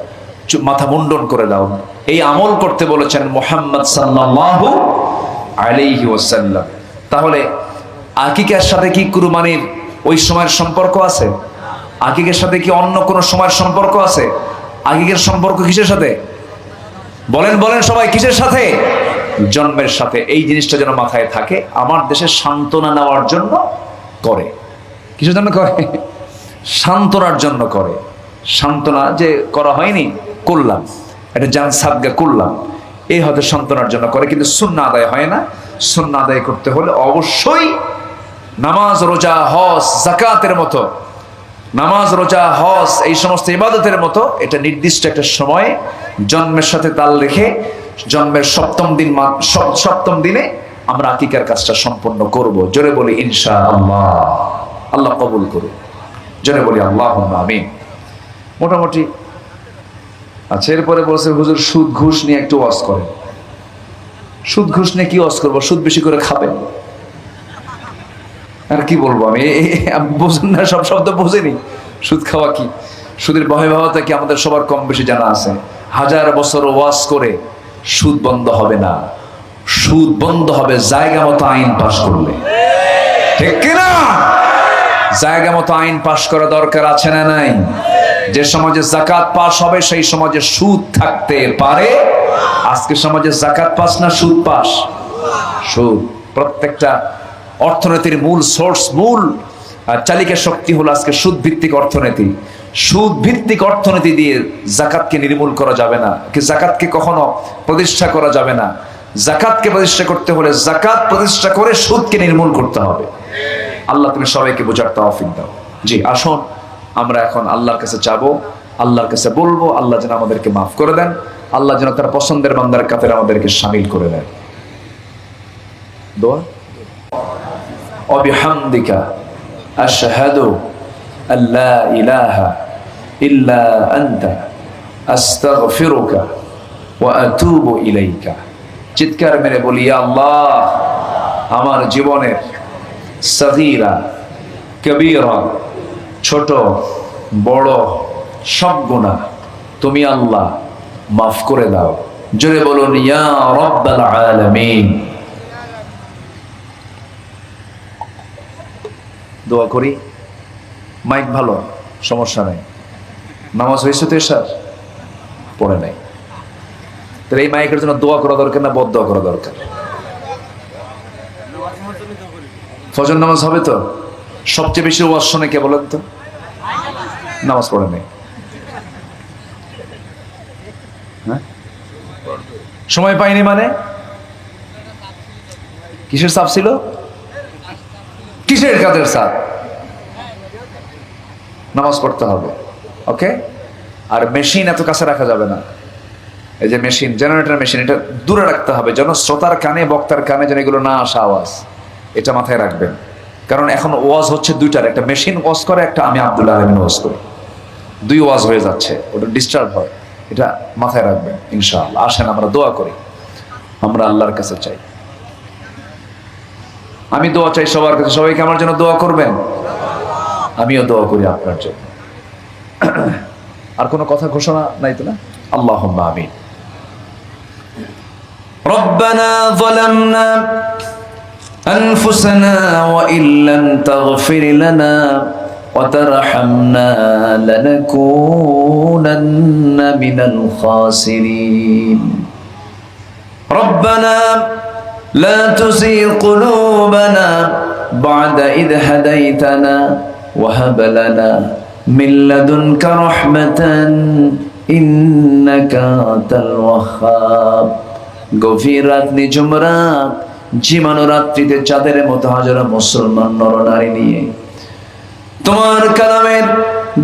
মাথা মুন্ডন করে দাও। এই আমল করতে বলেছেন মুহাম্মদ সাল্লাল্লাহু আলাইহি ওয়াসাল্লাম। তাহলে আকিকার সাথে কি কুরবানির ওই সময়ের সম্পর্ক আছে? আকিকার সাথে কি অন্য কোন সময়ের সম্পর্ক আছে? আকিকার সম্পর্ক কিসের সাথে? বলেন বলেন সবাই, কিসের সাথে? জন্মের সাথে। এই জিনিসটা যেন মাথায় থাকে। আমার দেশে সান্ত্বনা নেওয়ার জন্য করে। কিসের জন্য করে? সান্ত্বনার জন্য করে। সান্ত্বনা যে করা হয়নি, করলাম, এটা জান সাদগা করলাম, এই হয়তো সান্ত্বনার জন্য করে, কিন্তু সুন্নাহ আদায় হয় না। সুন্নাহ আদায় করতে হলে অবশ্যই নামাজ, রোজা, হজ, যাকাতের মতো, নামাজ, রোজা, হজ এই সমস্ত ইবাদতের মতো এটা নির্দিষ্ট একটা সময়ে জন্মের সাথে তাল রেখে জন্মের সপ্তম দিনে আমরা আকিকার কাজটা সম্পন্ন করব। জোরে বলি ইনশাআল্লাহ। আল্লাহ কবুল করুন। জোরে বলি আল্লাহুম্মা আমিন। মোটামুটি আচ্ছা, এরপরে বলছে হুজুর সুদ ঘুষ নিয়ে একটু ওয়াজ করেন। সুদ ঘুষ নিয়ে কি ওয়াজ করবো? সুদ বেশি করে খাবেন। আর কি বলবো আমি, বুঝুন না, সব শব্দ বোঝেনি। সুদ খাওয়া কি, সুদের ভয়াবহতা কি আমাদের সবার কম বেশি জানা আছে। 1000 বছর ওয়াজ করে সুদ বন্ধ হবে না। সুদ বন্ধ হবে জায়গা মতো আইন পাশ করলে, ঠিক কিনা? জায়গা মতো আইন পাশ করা দরকার আছে না নাই? যে সমাজে যাকাত পাস হবে সেই সমাজে সুদ থাকতে পারে। আজকে সমাজে যাকাত পাস না সুদ পাস? সুদ। প্রত্যেকটা অর্থনীতির মূল সোর্স, মূল চালিকা শক্তি হলো আজকে সুদ ভিত্তিক অর্থনীতি। সুদ ভিত্তিক অর্থনীতি দিয়ে যাকাতকে নির্মূল করা যাবে না, কি যাকাতকে কখনো প্রতিষ্ঠা করা যাবে না। যাকাতকে প্রতিষ্ঠা করতে হলে যাকাত প্রতিষ্ঠা করে সুদকে নির্মূল করতে হবে। আল্লাহ তুমি সবাইকে বোঝার তৌফিক দাও। জি, আসুন আমরা এখন আল্লাহর কাছে চাবো, আল্লাহর কাছে বলবো আল্লাহ যেন আমাদেরকে মাফ করে দেন, আল্লাহ যেন তার পছন্দের বান্দার কাতারে আমাদেরকে শামিল করে দেন। দোয়া। ওয়াবিহামদিকা আশহাদু আল্লা ইলাহা ইল্লা আনতা আস্তাগফিরুকা ওয়া আতুবু ইলাইকা। চিৎকার মেরে বলি, ইয়া আল্লাহ, আমার জীবনের সগীরা কবীরা, ছোট বড় সব গুনাহ তুমি আল্লাহ মাফ করে দাও। জোরে বলুন ইয়া রাব্বাল আলামিন। দোয়া করি। মাইক ভালো, সমস্যা নাই। নামাজ হয়েছে তো এসার পড়ে নাই, তাহলে এই মাইকের জন্য দোয়া করা দরকার না বদদোয়া করা দরকার? ফজর নামাজ হবে তো? সবচেয়ে বেশি ওয়াজ শোনে কে বলেন তো? নামাজ পড়ে নাই। হ্যাঁ, সময় পাইনি মানে কিসের চাপ ছিল? কিসের কাজের চাপ? নামাজ পড়তে হবে। ওকে। আর মেশিন এত কাছে রাখা যাবে না। এই যে মেশিন, জেনারেটর মেশিন, এটা দূরে রাখতে হবে যেন শ্রোতার কানে, বক্তার কানে যেন এগুলো না আসা আওয়াজ। এটা মাথায় রাখবেন, কারণ এখন ওয়াজ হচ্ছে দুইটার, একটা মেশিন ওয়াজ করে, একটা আমি আব্দুল্লাহ আমিন ওয়াজ করি। দুই ওয়াজ হয়ে যাচ্ছে, ওটা ডিস্টার্ব হয়। এটা মাথায় রাখবেন ইনশাআল্লাহ। আসেন আমরা দোয়া করি, আমরা আল্লাহর কাছে চাই। আমি দোয়া চাই সবার কাছে, সবাইকে আমার জন্য দোয়া করবেন। আমিও দোয়া করি আপনার জন্য। আর কোনো কথা ঘোষণা নাই তো না? আল্লাহুম্মা আমিন। রব্বানা যালামনা আনফুসানা ওয়া ইল্লাম তাগফির লানা ওয়া তারহামনা লানাকুনান্না মিনাল খাসিরিন। রব্বানা লা তুযিগ কুলুবানা বা'দা ইয হাদাইতানা ওয়া হাব লানা মিন লাদুনকা রাহমাতান ইন্নাকা আনতাল ওয়াহ্হাব। গভীর রাত, নিঝুম রাত, ঝিমানো রাত্রিতে চাঁদের মতো হাজারো মুসলমান নরনারী নিয়ে তোমার কালামের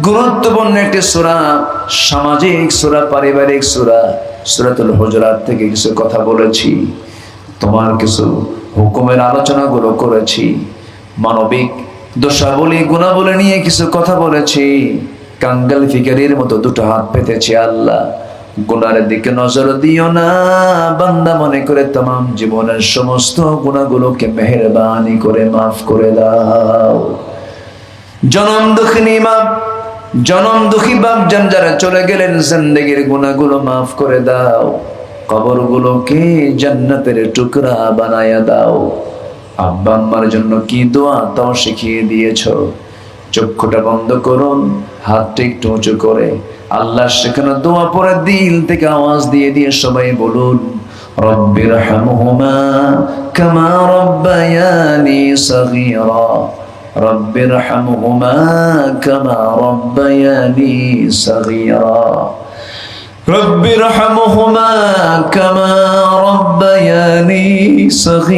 গুরুত্বপূর্ণ একটি সূরা, সামাজিক সূরা, পারিবারিক সূরা সূরাতুল হুজুরাত থেকে কিছু কথা বলেছি, তোমার কিছু হুকুমের আলোচনাগুলো করেছি, মানবিক দোষাবলী গুণাবলী নিয়ে কিছু কথা বলেছি, কাঙ্গাল ফিকারির মতো দুটো হাত পেতেছি। আল্লাহ, গুনার দিকে নজর দিও না, বান্দা মনে করে तमाम জীবনের সমস্ত গুনাহগুলোকে মেহেরবানি করে মাফ করে দাও। জনম দুঃখিনী মা, জনম দুঃখী বাপ জান যারা চলে গেলেন, জিন্দেগীর গুনাহগুলো মাফ করে দাও, কবরগুলোকে জান্নাতের টুকরা বানায়া দাও। আব্বা আম্মার জন্য কি দোয়া তাও শিখিয়ে দিয়েছো। চক্ষুটা বন্ধ করুন, হাতটা একটু উঁচু করে আল্লাহর শেখানো দোয়া পরে দিল থেকে আওয়াজ দিয়ে দিয়ে সবাই বলুন, রব্বিরহামহুমা কামা রব্বায়ানি সগীরা, রব্বিরহামহুমা কামা রব্বায়ানি সগীরা, রব্বিরহামহুমা কামা রব্বায়ানি সগীরা।